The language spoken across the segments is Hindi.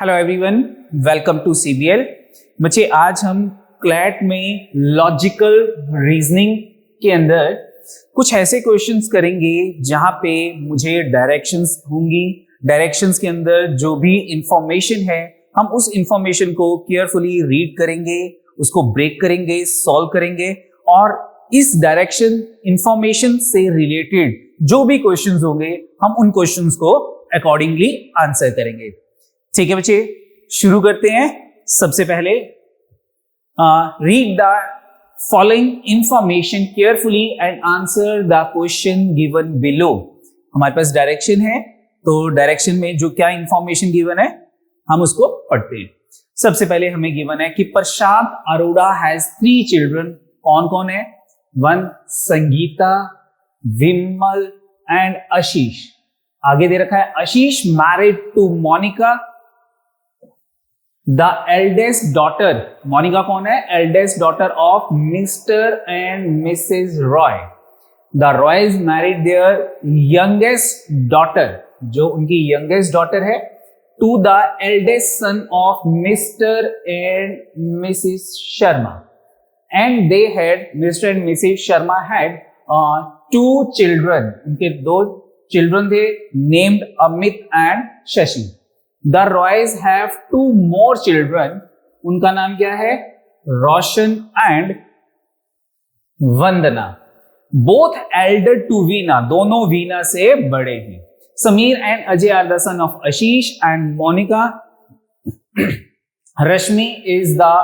Hello everyone, welcome to CBL. बच्चे, आज हम क्लैट में लॉजिकल रीजनिंग के अंदर कुछ ऐसे क्वेश्चंस करेंगे जहां पे मुझे डायरेक्शंस होंगी। डायरेक्शंस के अंदर जो भी इंफॉर्मेशन है हम उस इंफॉर्मेशन को केयरफुली रीड करेंगे, उसको ब्रेक करेंगे, सॉल्व करेंगे और इस डायरेक्शन इंफॉर्मेशन से रिलेटेड जो भी क्वेश्चंस होंगे हम उन क्वेश्चंस को अकॉर्डिंगली आंसर करेंगे। ठीक है बच्चे, शुरू करते हैं। सबसे पहले read the following information carefully and answer the question given below. हमारे पास डायरेक्शन है, तो डायरेक्शन में जो क्या इंफॉर्मेशन गिवन है हम उसको पढ़ते हैं। सबसे पहले हमें गिवन है कि प्रशांत अरोड़ा हैज 3 चिल्ड्रन। कौन कौन है? 1 संगीता, विमल एंड आशीष। आगे दे रखा है Ashish married to Monika the eldest daughter. Monika कौन है? Eldest daughter of Mr and Mrs Roy. The Roys married their youngest daughter, जो उनकी यंगेस्ट डॉटर है, to the eldest son of Mr and Mrs Sharma. And they had, Mr and Mrs Sharma had 2 children. उनके 2 चिल्ड्रन थे, named Amit and Shashi. The Roys have 2 more children. उनका नाम क्या है? Roshan and Vandana. Both elder to Veena, दोनों वीना से बड़े हैं। Sameer and Ajay are the son of Ashish and Monika. Rashmi is the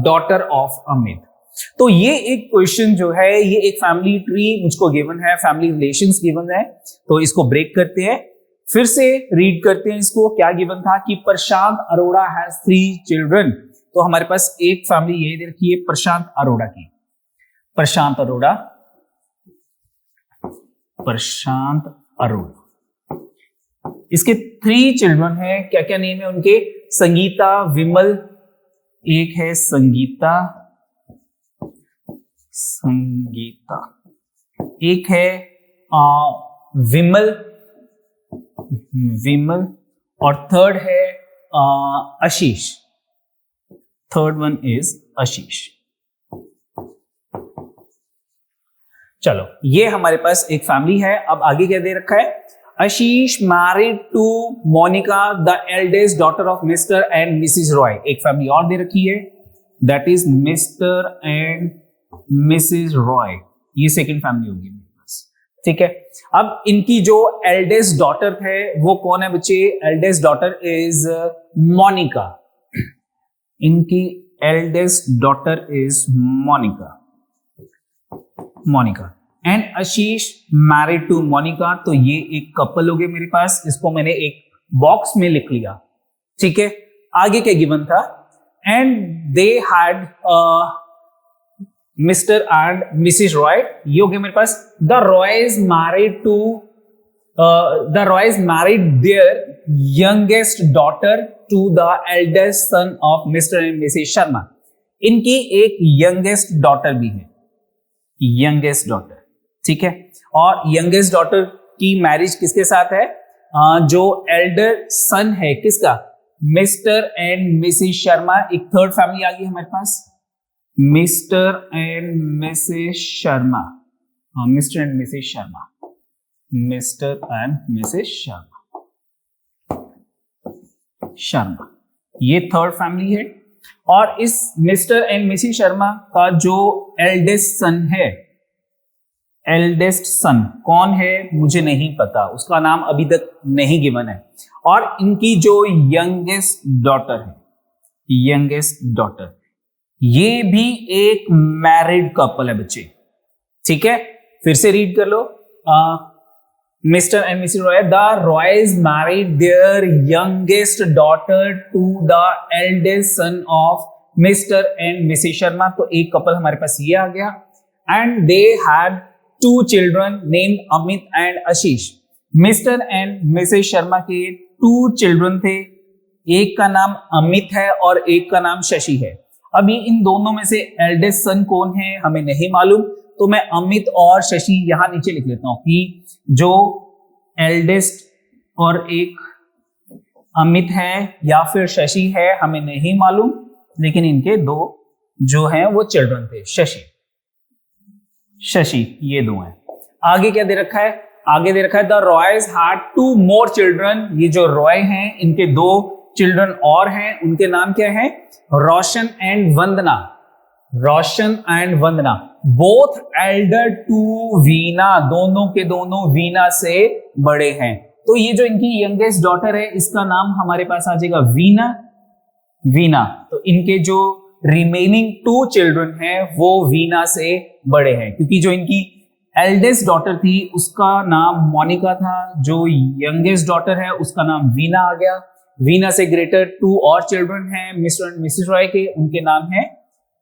daughter of Amit. तो ये एक क्वेश्चन जो है, ये एक फैमिली ट्री मुझको गिवन है, फैमिली रिलेशंस गिवन है, तो इसको ब्रेक करते हैं, फिर से रीड करते हैं इसको। क्या गिवन था कि प्रशांत अरोड़ा हैज 3 चिल्ड्रन। तो हमारे पास एक फैमिली ये दे रखी है प्रशांत अरोड़ा की। प्रशांत अरोड़ा, प्रशांत अरोड़ा, इसके 3 चिल्ड्रन हैं। क्या क्या नेम है उनके? संगीता, विमल, एक है संगीता, संगीता, एक है विमल, विमल, और थर्ड है आशीष। थर्ड वन इज आशीष। चलो, ये हमारे पास एक फैमिली है। अब आगे क्या दे रखा है? Ashish married to Monika the eldest daughter of Mr and Mrs Roy. एक फैमिली और दे रखी है, that is Mr and Mrs Roy. ये सेकेंड फैमिली होगी मेरे पास। ठीक है, अब इनकी जो एल्डेस्ट डॉटर है वो कौन है बच्चे? Eldest daughter is Monika. इनकी eldest daughter is Monika, Monika and Ashish married to Monika. तो ये एक कपल हो गए मेरे पास, इसको मैंने एक बॉक्स में लिख लिया। ठीक है, आगे क्या गिवन था? And they had Mr and Mrs Roy. ये हो गया मेरे पास। The Roys married to the Roys married their youngest daughter to the eldest son of Mr and Mrs Sharma. इनकी एक यंगेस्ट डॉटर भी है, यंगेस्ट डॉटर। ठीक है, और यंगेस्ट डॉटर की मैरिज किसके साथ है? जो एल्डर सन है किसका? Mr and Mrs Sharma. एक थर्ड फैमिली आ गई हमारे पास, Mr and Mrs Sharma. Mr and Mrs Sharma, Mr and Mrs Sharma, Sharma, ये थर्ड फैमिली है। और इस मिस्टर एंड मिसेस शर्मा का जो एल्डेस्ट सन है, एल्डेस्ट सन कौन है मुझे नहीं पता, उसका नाम अभी तक नहीं गिवन है। और इनकी जो यंगेस्ट डॉटर है, यंगेस्ट डॉटर, ये भी एक मैरिड कपल है बच्चे। ठीक है, फिर से रीड कर लो। Mr and Mrs Roy, the Roys married their youngest daughter to the eldest son of Mr and Mrs Sharma. तो एक कपल हमारे पास ये आ गया। And they had 2 children named Amit and Ashish. Mr and Mrs Sharma के 2 चिल्ड्रन थे, एक का नाम अमित है और एक का नाम शशि है। अभी इन दोनों में से एल्डेस्ट सन कौन है हमें नहीं मालूम, तो मैं अमित और शशि यहां नीचे लिख लेता हूं कि जो एल्डेस्ट और एक अमित है या फिर शशि है हमें नहीं मालूम, लेकिन इनके दो जो हैं वो चिल्ड्रन थे, शशि ये दो हैं। आगे क्या दे रखा है? आगे दे रखा है द रॉयज हैड 2 मोर चिल्ड्रन। ये जो रॉय हैं इनके 2 चिल्ड्रन और हैं, उनके नाम क्या है? Roshan and Vandana. Roshan and Vandana, both elder to Veena, दोनों के दोनों वीना से बड़े हैं। तो ये जो इनकी यंगेस्ट डॉटर है इसका नाम हमारे पास आ जाएगा वीना। वीना, तो इनके जो रिमेनिंग 2 चिल्ड्रन हैं वो वीना से बड़े हैं, क्योंकि जो इनकी एल्डेस्ट डॉटर थी उसका नाम मोनिका था, जो यंगेस्ट डॉटर है उसका नाम वीना आ गया। वीना से ग्रेटर 2 और चिल्ड्रन हैं मिस्टर एंड मिसेस रॉय के, उनके नाम है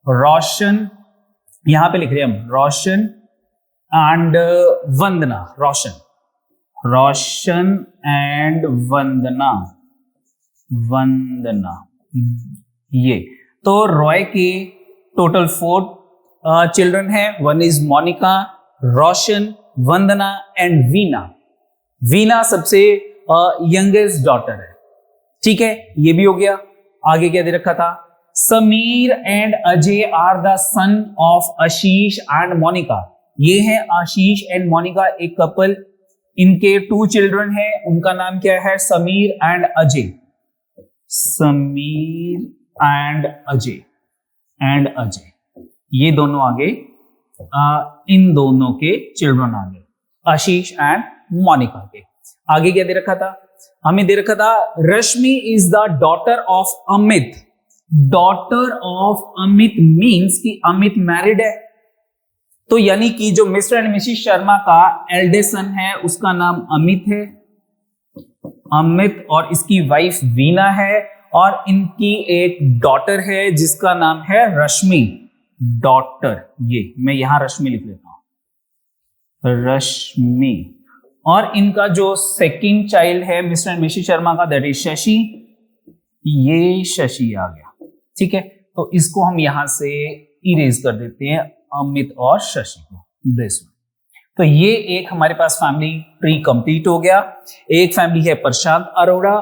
रोशन, यहां पे लिख रहे हैं हम रोशन एंड वंदना। रोशन एंड वंदना, ये तो रॉय के टोटल 4 चिल्ड्रन हैं। One is Monica, Roshan, Vandana and Veena. Veena सबसे यंगेस्ट डॉटर है। ठीक है, ये भी हो गया। आगे क्या दे रखा था? Sameer and Ajay are the son of Ashish and Monica. ये है आशीष एंड मोनिका, एक कपल। इनके 2 चिल्ड्रन हैं, उनका नाम क्या है? समीर एंड अजय। समीर एंड अजय, ये दोनों आगे, इन दोनों के चिल्ड्रन आगे, आशीष एंड मोनिका के। आगे क्या दे रखा था? हमें दे रखा था Rashmi is the daughter of Amit. Daughter of Amit means कि अमित मैरिड है, तो यानी कि जो मिस्टर एंड मिसेस शर्मा का एल्डेस्ट सन है उसका नाम अमित है, अमित, और इसकी वाइफ वीना है, और इनकी एक डॉटर है जिसका नाम है रश्मि। डॉटर, ये मैं यहां रश्मि लिख लेता हूं, रश्मि। और इनका जो सेकंड चाइल्ड है मिस्टर एंड मिसेस शर्मा का, दैट इज शशि। ये शशि आ गया। ठीक है, तो इसको हम यहां से इरेज कर देते हैं, अमित और शशि को, दिस वन। तो ये एक हमारे पास फैमिली ट्री कंप्लीट हो गया। एक फैमिली है प्रशांत अरोड़ा,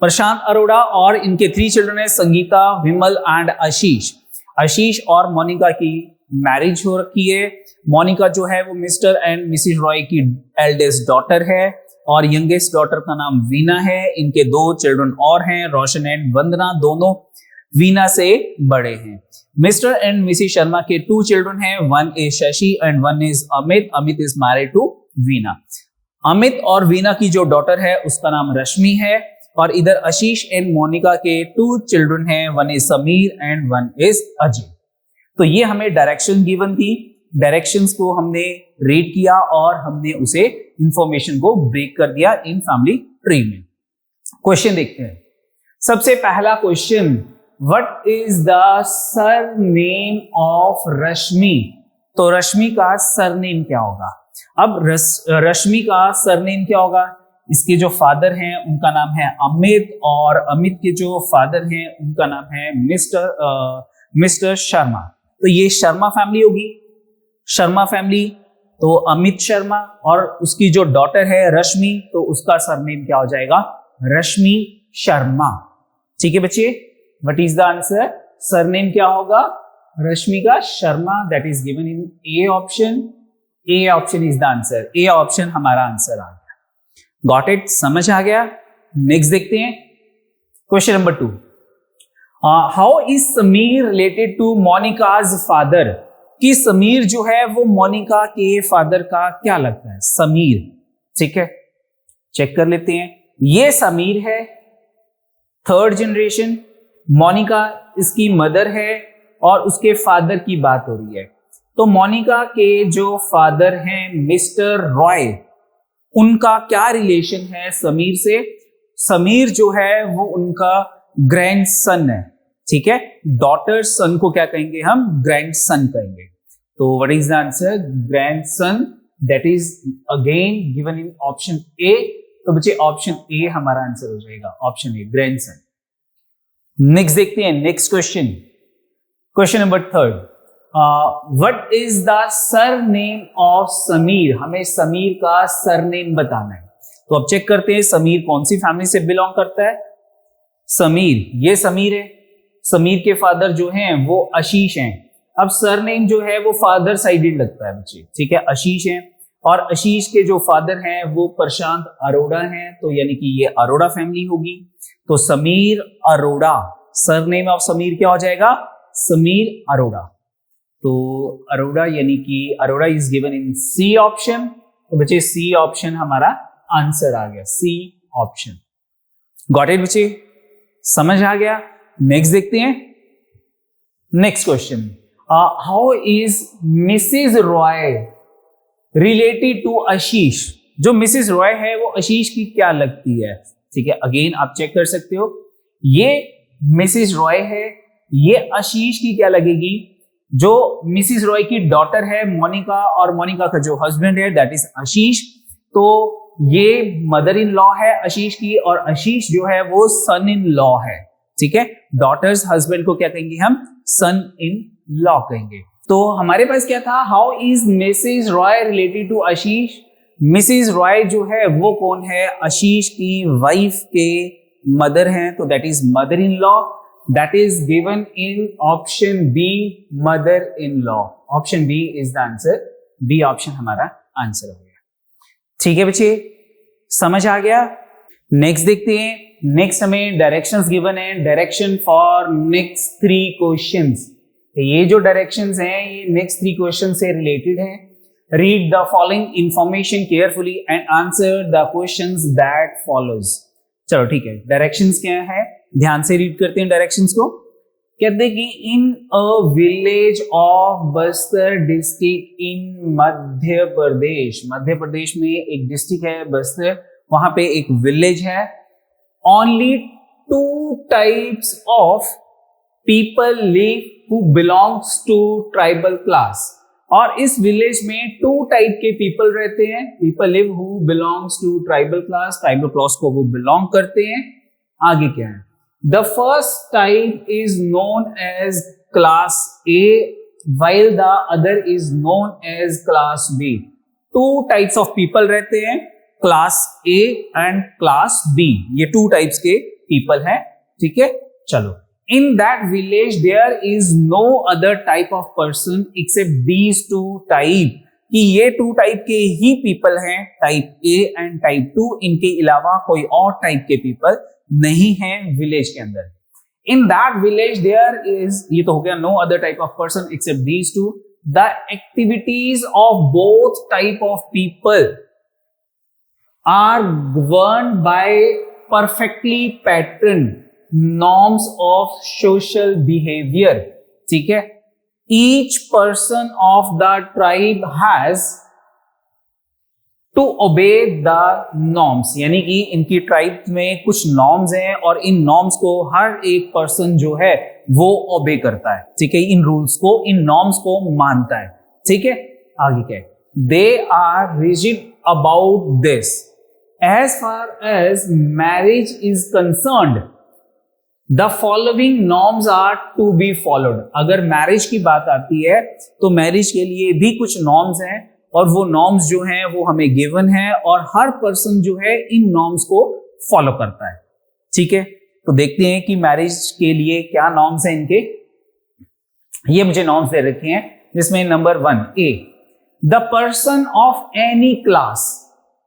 प्रशांत अरोड़ा, और इनके 3 चिल्ड्रन है संगीता, विमल एंड आशीष। आशीष और मोनिका की मैरिज हो रखी है। मोनिका जो है वो मिस्टर एंड मिसेस रॉय की एल्डेस्ट डॉटर है, और यंगेस्ट डॉटर का नाम वीना है। इनके 2 चिल्ड्रन और हैं, रोशन एंड वंदना, दोनों वीना से बड़े हैं। मिस्टर एंड मिसेस शर्मा के 2 चिल्ड्रन हैं, one is Shashi and one is Amit. Amit is married to Veena. Amit और वीना की जो डॉटर है उसका नाम रश्मि है, और इधर आशीष एंड मोनिका के 2 चिल्ड्रन हैं, one is Sameer and one is Ajay. तो ये हमें डायरेक्शन गिवन थी, डायरेक्शंस को हमने रीड किया और हमने उसे इंफॉर्मेशन को ब्रेक कर दिया इन फैमिली ट्री में। क्वेश्चन देखते हैं। सबसे पहला question, what is the surname of Rashmi? तो रश्मि का सरनेम क्या होगा? अब रश्मि का सरनेम क्या होगा? इसके जो फादर हैं उनका नाम है अमित, और अमित के जो फादर हैं उनका नाम है मिस्टर शर्मा। तो ये शर्मा फैमिली होगी, शर्मा फैमिली। तो अमित शर्मा, और उसकी जो डॉटर है रश्मि, तो उसका सरनेम क्या हो जाएगा? रश्मि शर्मा। ठीक है बच्चे, what is the answer? Surname क्या होगा? रश्मि का Sharma, that is given in A option. A option is the answer, A option हमारा आंसर आ गया। Got it? समझ आ गया? नेक्स्ट देखते हैं question number 2। How is Sameer related to Monica's father? कि समीर जो है वो मोनिका के फादर का क्या लगता है? समीर। ठीक है, चेक कर लेते हैं। ये समीर है, 3rd जनरेशन। मोनिका इसकी मदर है, और उसके फादर की बात हो रही है। तो मोनिका के जो फादर हैं मिस्टर रॉय, उनका क्या रिलेशन है समीर से? समीर जो है वो उनका ग्रैंडसन है। ठीक है, डॉटर सन को क्या कहेंगे हम? ग्रैंडसन कहेंगे। तो what is the answer? Grandson, that is again given in option A. तो बच्चे ऑप्शन ए हमारा आंसर हो जाएगा, ऑप्शन ए, ग्रैंडसन। नेक्स्ट देखते हैं, next question, question number 3। What is the surname of Sameer, हमें समीर का सरनेम बताना है। तो अब चेक करते हैं समीर कौन सी फैमिली से बिलोंग करता है। समीर, ये समीर है, समीर के फादर जो हैं वो आशीष हैं। अब सरनेम जो है वो फादर साइडेड लगता है बच्चे, ठीक है, आशीष हैं, और आशीष के जो फादर हैं वो प्रशांत अरोड़ा हैं, तो यानी कि ये अरोड़ा फैमिली होगी। तो समीर अरोड़ा, सरनेम ऑफ समीर क्या हो जाएगा, समीर अरोड़ा। तो अरोड़ा यानी कि Arora is given in C option, तो बच्चे सी ऑप्शन हमारा आंसर आ गया, सी ऑप्शन। गॉट इट बच्चे, समझ आ गया। नेक्स्ट देखते हैं, next question, how is Mrs Roy related to Ashish. जो मिसेज रॉय है वो आशीष की क्या लगती है, ठीक है, अगेन आप चेक कर सकते हो, ये मिसेज रॉय है, ये आशीष की क्या लगेगी। जो मिसेज रॉय की डॉटर है मोनिका, और मोनिका का जो हस्बैंड है दैट इज आशीष, तो ये मदर इन लॉ है आशीष की, और आशीष जो है वो सन इन लॉ है, ठीक है। डॉटर्स हस्बैंड को क्या कहेंगे हम, सन इन लॉ कहेंगे। तो हमारे पास क्या था, how is Mrs Roy related to Ashish. Mrs Roy जो है वो कौन है, आशीष की वाइफ के मदर हैं, तो that is mother in law, that is given in option B, mother in law. Option B is the answer, B option हमारा आंसर हो गया। ठीक है बच्चे, समझ आ गया। नेक्स्ट देखते हैं, नेक्स्ट हमें डायरेक्शंस गिवन है, डायरेक्शन फॉर नेक्स्ट 3 क्वेश्चंस। ये जो डायरेक्शंस हैं ये नेक्स्ट 3 क्वेश्चन से रिलेटेड हैं। Read the following information carefully and answer the questions that follows. चलो ठीक है, डायरेक्शंस क्या है, ध्यान से रीड करते हैं डायरेक्शंस को। कहते हैं कि in a village of Bastar district in Madhya Pradesh, Madhya Pradesh में एक डिस्ट्रिक्ट है बस्तर, वहां पे एक विलेज है। Only 2 types of people live who belongs to tribal class, और इस विलेज में 2 टाइप के पीपल रहते हैं। People live who belongs to tribal class, tribal class को वो बिलोंग करते हैं। आगे क्या है, the first type is known as class A while the other is known as class B। 2 types of people रहते हैं, class A and class B, ये 2 टाइप्स के पीपल हैं, ठीक है। चलो, in that village there is no other type of person except these 2 type, कि ये 2 टाइप के ही पीपल हैं, टाइप A एंड टाइप 2, इनके अलावा कोई और टाइप के पीपल नहीं हैं विलेज के अंदर। in that village there is, ये तो हो गया no other type of person except these 2, the activities of both type of people are governed by perfectly patterned norms of social behavior, ठीक है। each person of the tribe has to obey the norms, यानी कि इनकी ट्राइब में कुछ नॉर्म्स हैं और इन नॉर्म्स को हर एक पर्सन जो है वो ओबे करता है, ठीक है, इन रूल्स को, इन नॉर्म्स को मानता है, ठीक है। आगे क्या है, they are rigid about this as far as marriage is concerned the following norms are to be followed. अगर मैरिज की बात आती है तो मैरिज के लिए भी कुछ नॉर्म्स हैं, और वो नॉर्म्स जो हैं वो हमें गिवन है, और हर पर्सन जो है इन नॉर्म्स को फॉलो करता है, ठीक है। तो देखते हैं कि मैरिज के लिए क्या नॉर्म्स हैं इनके। ये मुझे नॉर्म्स दे रखे हैं, जिसमें number 1 A, the person of any class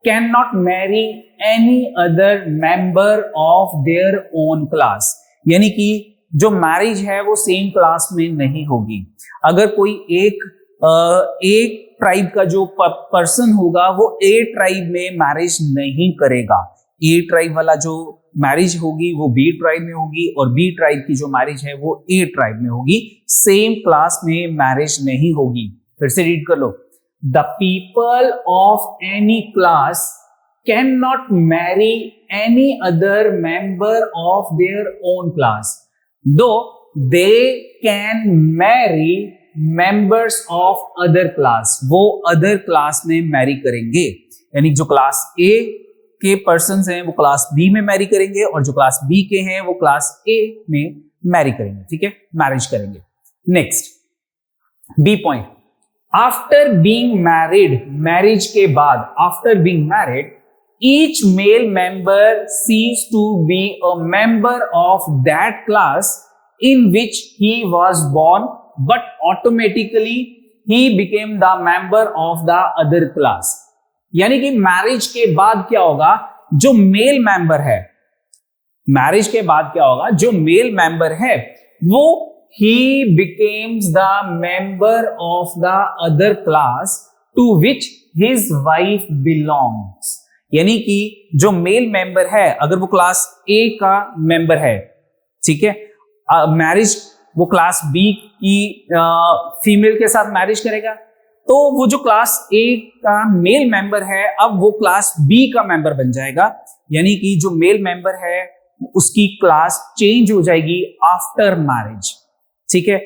cannot Mary any other member of their own class, यानी कि जो मैरिज है वो सेम क्लास में नहीं होगी। अगर कोई एक ट्राइब का जो पर्सन होगा वो ए ट्राइब में मैरिज नहीं करेगा। ए ट्राइब वाला जो मैरिज होगी वो बी ट्राइब में होगी, और बी ट्राइब की जो मैरिज है वो ए ट्राइब में होगी, सेम क्लास में मैरिज नहीं होगी। फिर से रीड कर लो, the people of any class cannot marry any other member of their own class, though they can marry members of other class, वो other class में मैरी करेंगे, यानी जो क्लास A के पर्सन्स हैं वो क्लास B में मैरी करेंगे, और जो क्लास B के हैं वो क्लास A में मैरी करेंगे, ठीक है, मैरिज करेंगे। Next, B point, after being married, marriage के बाद, after being married, each male member ceased to be a member of that class in which he was born, but automatically he became the member of the other class. यानी कि मैरिज के बाद क्या होगा, जो मेल मेंबर है, मैरिज के बाद क्या होगा, जो मेल मेंबर है वो he becomes the member of the other class to which his wife belongs. यानी कि जो मेल मेंबर है, अगर वो क्लास ए का मेंबर है, ठीक है, मैरिज वो क्लास बी की फीमेल के साथ मैरिज करेगा, तो वो जो क्लास ए का मेल मेंबर है अब वो क्लास बी का मेंबर बन जाएगा। यानी कि जो मेल मेंबर है उसकी क्लास चेंज हो जाएगी आफ्टर मैरिज, ठीक है।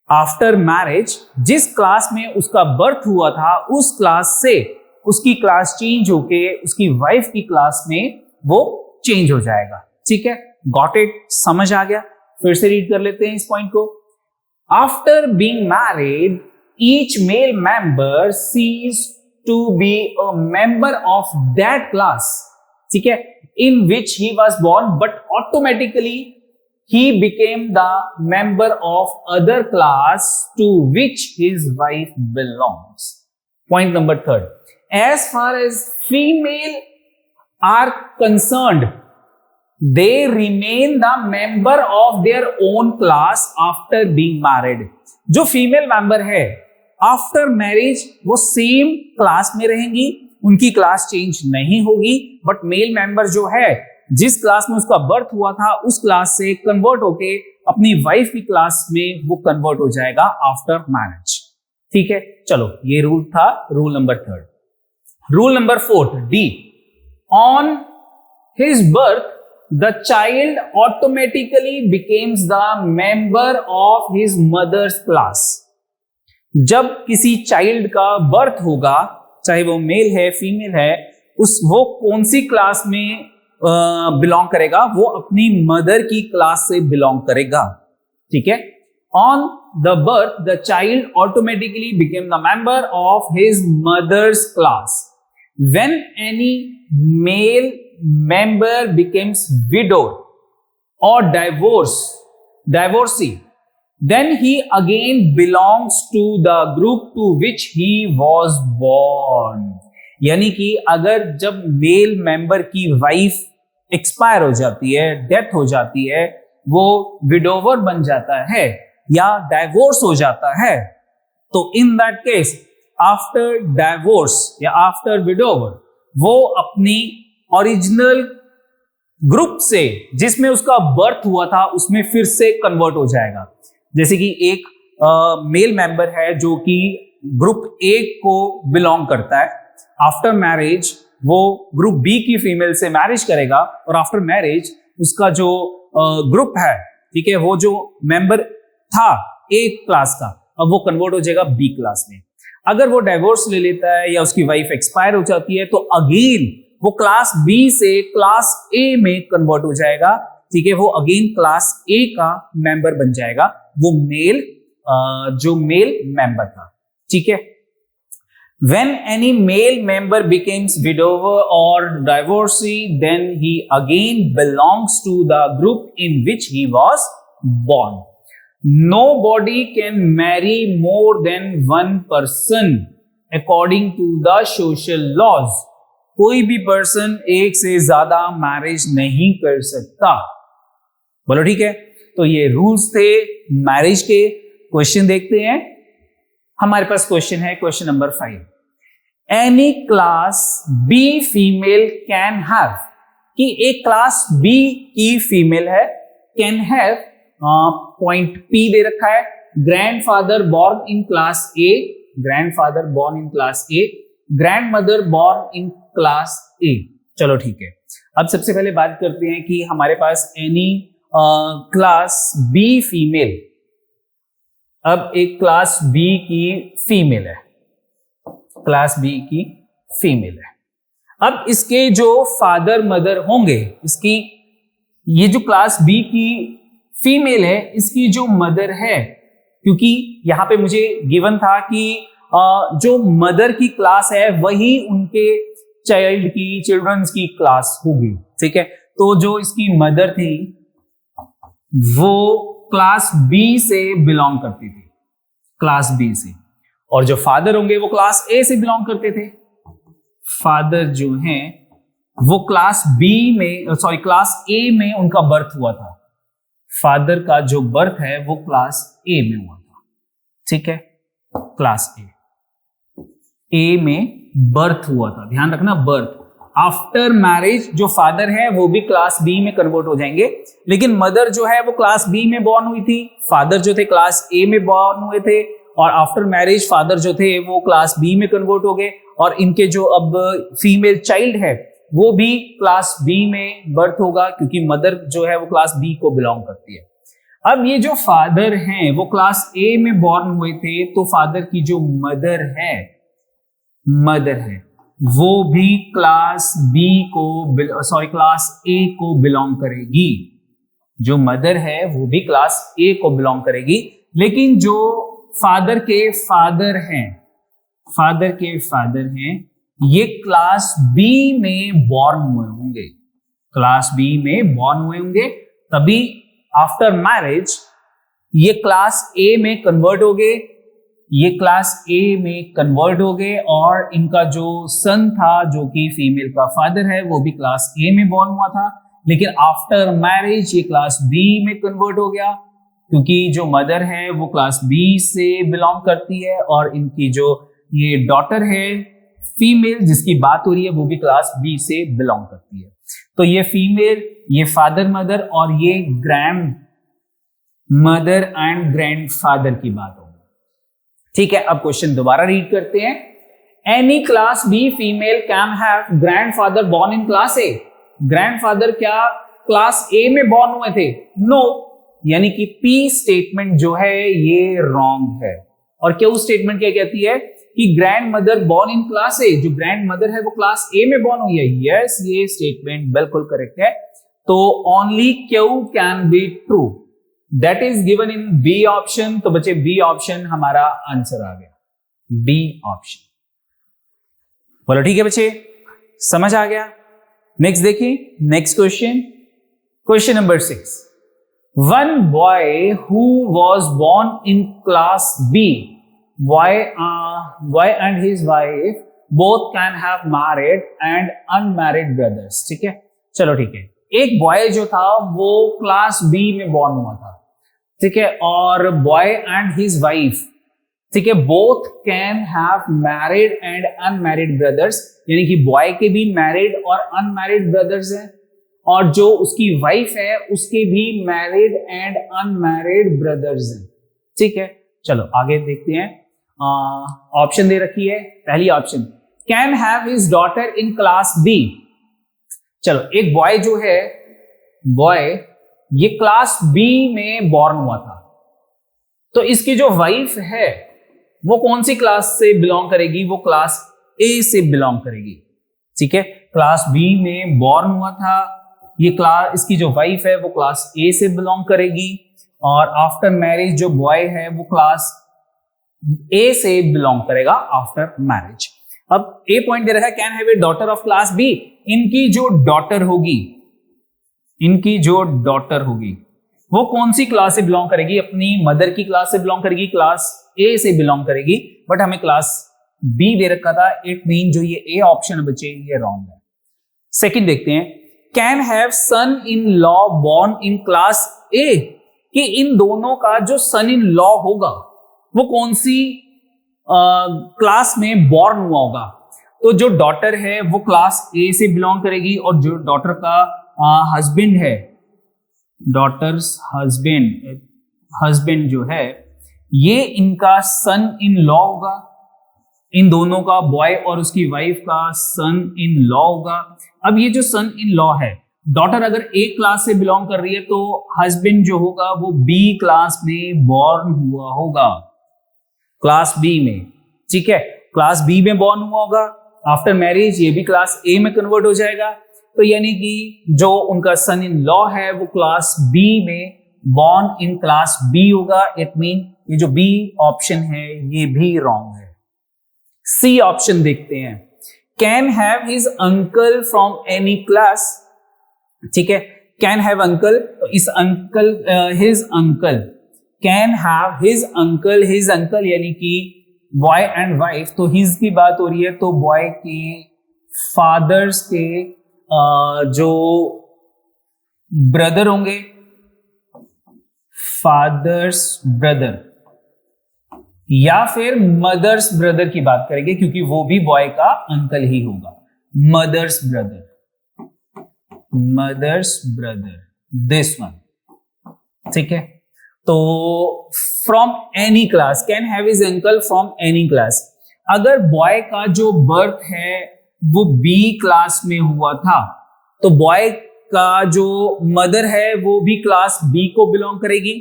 आफ्टर मैरिज जिस क्लास में उसका बर्थ हुआ था उस क्लास से उसकी क्लास चेंज होके उसकी वाइफ की क्लास में वो चेंज हो जाएगा, ठीक है। गॉट इट, समझ आ गया। फिर से रीड कर लेते हैं इस पॉइंट को। After being married each male member ceases to be a member of that class, ठीक है, in which he was born, but automatically he became the member of other class to which his wife belongs. Point number 3. As far as female are concerned, they remain the member of their own class after being married. जो फीमेल मेंबर है आफ्टर मैरिज वो सेम क्लास में रहेंगी, उनकी क्लास चेंज नहीं होगी, बट मेल मेंबर जो है जिस क्लास में उसका बर्थ हुआ था उस क्लास से कन्वर्ट होके अपनी वाइफ की क्लास में वो कन्वर्ट हो जाएगा आफ्टर मैरिज, ठीक है। चलो, ये रूल था rule number 3। Rule number 4, D, on his birth the child automatically becames the member of his mother's class. जब किसी चाइल्ड का बर्थ होगा, चाहे वो मेल है फीमेल है, वो कौन सी क्लास में बिलोंग करेगा, वो अपनी मदर की क्लास से बिलोंग करेगा, ठीक है। On the birth the child automatically became the member of his mother's class. When any male member becames widow और divorcee, then he again belongs to the group to which he was born. यानी कि अगर जब मेल मेंबर की वाइफ एक्सपायर हो जाती है, डेथ हो जाती है, वो विडोवर बन जाता है या डाइवोर्स हो जाता है, तो in that case after divorce या आफ्टर विडोवर वो अपनी ओरिजिनल ग्रुप से जिसमें उसका बर्थ हुआ था उसमें फिर से कन्वर्ट हो जाएगा। जैसे कि एक मेल मेंबर है जो कि ग्रुप ए को बिलोंग करता है, आफ्टर मैरिज वो ग्रुप बी की फीमेल से मैरिज करेगा और आफ्टर मैरिज उसका जो ग्रुप है, ठीक है, वो जो मेंबर था ए क्लास का अब वो कन्वर्ट हो जाएगा बी क्लास में। अगर वो डाइवोर्स ले लेता है या उसकी वाइफ एक्सपायर हो जाती है तो अगेन वो क्लास बी से क्लास ए में कन्वर्ट हो जाएगा, ठीक है, वो अगेन क्लास ए का मेंबर बन जाएगा, वो मेल जो मेल मेंबर था, ठीक है। When any male member becomes widower or divorcee, then he again belongs to the group in which he was born. Nobody can marry more than one person according to the social laws. कोई भी पर्सन एक से ज्यादा मैरिज नहीं कर सकता। बोलो ठीक है। तो ये रूल्स थे मैरिज के। क्वेश्चन देखते हैं। हमारे पास क्वेश्चन है, question number 5। Any class B female can have, कि एक क्लास बी की फीमेल है, कैन हैव पॉइंट पी दे रखा है, grandfather born in class A, grandfather born in class A, grandmother born in class A. चलो ठीक है। अब सबसे पहले बात करते हैं कि हमारे पास एनी क्लास बी फीमेल, अब एक क्लास बी की फीमेल है, क्लास बी की फीमेल है। अब इसके जो फादर मदर होंगे, इसकी ये जो क्लास बी की फीमेल है, इसकी जो मदर है क्योंकि यहाँ पे मुझे गिवन था कि जो मदर की क्लास है वही उनके चिल्ड्रंस की क्लास होगी, ठीक है। तो जो इसकी मदर थी वो क्लास बी से बिलोंग करती थी, क्लास बी से, और जो फादर होंगे वो क्लास ए से बिलोंग करते थे। फादर जो हैं वो क्लास बी में, सॉरी क्लास ए में उनका बर्थ हुआ था। फादर का जो बर्थ है वो क्लास ए में हुआ था, ठीक है, क्लास ए में बर्थ हुआ था, ध्यान रखना बर्थ। आफ्टर मैरिज जो फादर है वो भी क्लास बी में कन्वर्ट हो जाएंगे, लेकिन मदर जो है वो क्लास बी में बॉर्न हुई थी, फादर जो थे क्लास ए में बॉर्न हुए थे, और आफ्टर मैरिज फादर जो थे वो क्लास बी में कन्वर्ट हो गए, और इनके जो अब फीमेल चाइल्ड है वो भी क्लास बी में बर्थ होगा, क्योंकि मदर जो है वो क्लास बी को बिलोंग करती है। अब ये जो फादर हैं वो क्लास ए में बॉर्न हुए थे, तो फादर की जो मदर है वो भी क्लास बी को, सॉरी क्लास ए को बिलोंग करेगी। जो मदर है वो भी क्लास ए को बिलोंग करेगी, लेकिन जो फादर के फादर हैं ये क्लास बी में बॉर्न हुए होंगे, क्लास बी में बॉर्न हुए होंगे, तभी आफ्टर मैरिज ये क्लास ए में कन्वर्ट हो गए, ये क्लास ए में कन्वर्ट हो गए, और इनका जो सन था जो कि फीमेल का फादर है वो भी क्लास ए में बॉर्न हुआ था, लेकिन आफ्टर मैरिज ये क्लास बी में कन्वर्ट हो गया, क्योंकि जो मदर है वो क्लास बी से बिलोंग करती है, और इनकी जो ये डॉटर है फीमेल जिसकी बात हो रही है वो भी क्लास बी से बिलोंग करती है। तो ये फीमेल, ये फादर मदर और ये ग्रैंड मदर एंड ग्रैंडफादर की बात होगी, ठीक है। अब क्वेश्चन दोबारा रीड करते हैं। Any class B female can have grandfather born in class A. Grandfather क्या क्लास ए में बॉर्न हुए थे? नो, यानी कि पी स्टेटमेंट जो है ये रॉन्ग है। और क्यू स्टेटमेंट क्या कहती है कि grand mother born in class ए, जो ग्रैंड मदर है वो क्लास ए में बॉर्न हुई है। यस, ये स्टेटमेंट बिल्कुल करेक्ट है। तो only Q can be true, that is given in B option. तो बच्चे बी ऑप्शन हमारा आंसर आ गया, बी ऑप्शन। बोलो ठीक है बच्चे, समझ आ गया। नेक्स्ट देखिए, next question, question number 6। One boy who was born in class B, boy and his wife both can have married and unmarried brothers। ठीक है, चलो ठीक है। एक बॉय जो था वो क्लास बी में बॉर्न हुआ था, ठीक है, और बॉय एंड हिज वाइफ, ठीक है, both can have married and unmarried brothers, यानी कि बॉय के भी मैरिड और अनमैरिड ब्रदर्स हैं, और जो उसकी वाइफ है उसके भी मैरिड एंड अनमैरिड ब्रदर्स हैं, ठीक है। चलो आगे देखते हैं। ऑप्शन दे रखी है, पहली option can have his daughter in class B. चलो, एक बॉय जो है, बॉय ये क्लास बी में बॉर्न हुआ था, तो इसकी जो वाइफ है वो कौन सी क्लास से बिलोंग करेगी? वो क्लास ए से बिलोंग करेगी, ठीक है। क्लास बी में बॉर्न हुआ था, ये क्लास, इसकी जो वाइफ है वो क्लास ए से बिलोंग करेगी, और आफ्टर मैरिज जो बॉय है वो क्लास ए से बिलोंग करेगा आफ्टर मैरिज। अब ए पॉइंट दे रखा है can have a daughter of class B. इनकी जो डॉटर होगी वो कौन सी क्लास से बिलोंग करेगी? अपनी मदर की क्लास से बिलोंग करेगी, क्लास ए से बिलोंग करेगी, बट हमें क्लास बी दे रखा था। इट मीन जो ये ए ऑप्शन है बच्चे ये रॉन्ग है। सेकंड देखते हैं, can have son in law born in class A, कि इन दोनों का जो सन इन लॉ होगा वो कौन सी क्लास में बॉर्न हुआ होगा? तो जो डॉटर है वो क्लास ए से बिलोंग करेगी, और जो डॉटर का हस्बैंड है, डॉटर्स हस्बैंड जो है ये इनका सन इन लॉ होगा। इन दोनों का, बॉय और उसकी वाइफ का सन इन लॉ होगा। अब ये जो सन इन लॉ है, डॉटर अगर ए क्लास से बिलोंग कर रही है तो हस्बैंड जो होगा वो बी क्लास में बॉर्न हुआ होगा, क्लास बी में, ठीक है, क्लास बी में बॉर्न हुआ होगा। आफ्टर मैरिज ये भी क्लास ए में कन्वर्ट हो जाएगा, तो यानी कि जो उनका सन इन लॉ है वो क्लास बी में born in class B होगा. It mean ये जो B ऑप्शन है ये भी wrong है. C ऑप्शन देखते हैं. Can have his uncle from any class. ठीक है, can have uncle, तो इस uncle his uncle, can have his uncle यानी कि boy and wife, तो his की बात हो रही है तो boy के fathers के जो ब्रदर होंगे, फादर्स ब्रदर, या फिर मदर्स ब्रदर की बात करेंगे क्योंकि वो भी बॉय का अंकल ही होगा. Mother's brother this one. ठीक है, तो from any class, can have his uncle from any class. अगर बॉय का जो बर्थ है वो बी क्लास में हुआ था तो बॉय का जो मदर है वो भी क्लास बी को बिलोंग करेगी,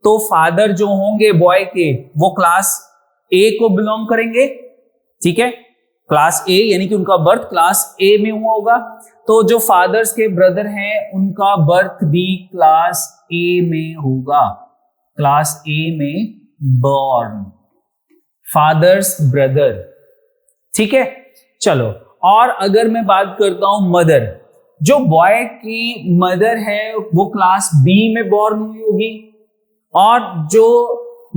तो फादर जो होंगे बॉय के वो क्लास ए को बिलोंग करेंगे. ठीक है, क्लास ए यानी कि उनका बर्थ क्लास ए में हुआ होगा, तो जो फादर्स के ब्रदर हैं उनका बर्थ भी क्लास ए में होगा, क्लास ए में बॉर्न, फादर्स ब्रदर. ठीक है, चलो. और अगर मैं बात करता हूं मदर, जो बॉय की मदर है वो क्लास बी में बॉर्न हुई होगी, और जो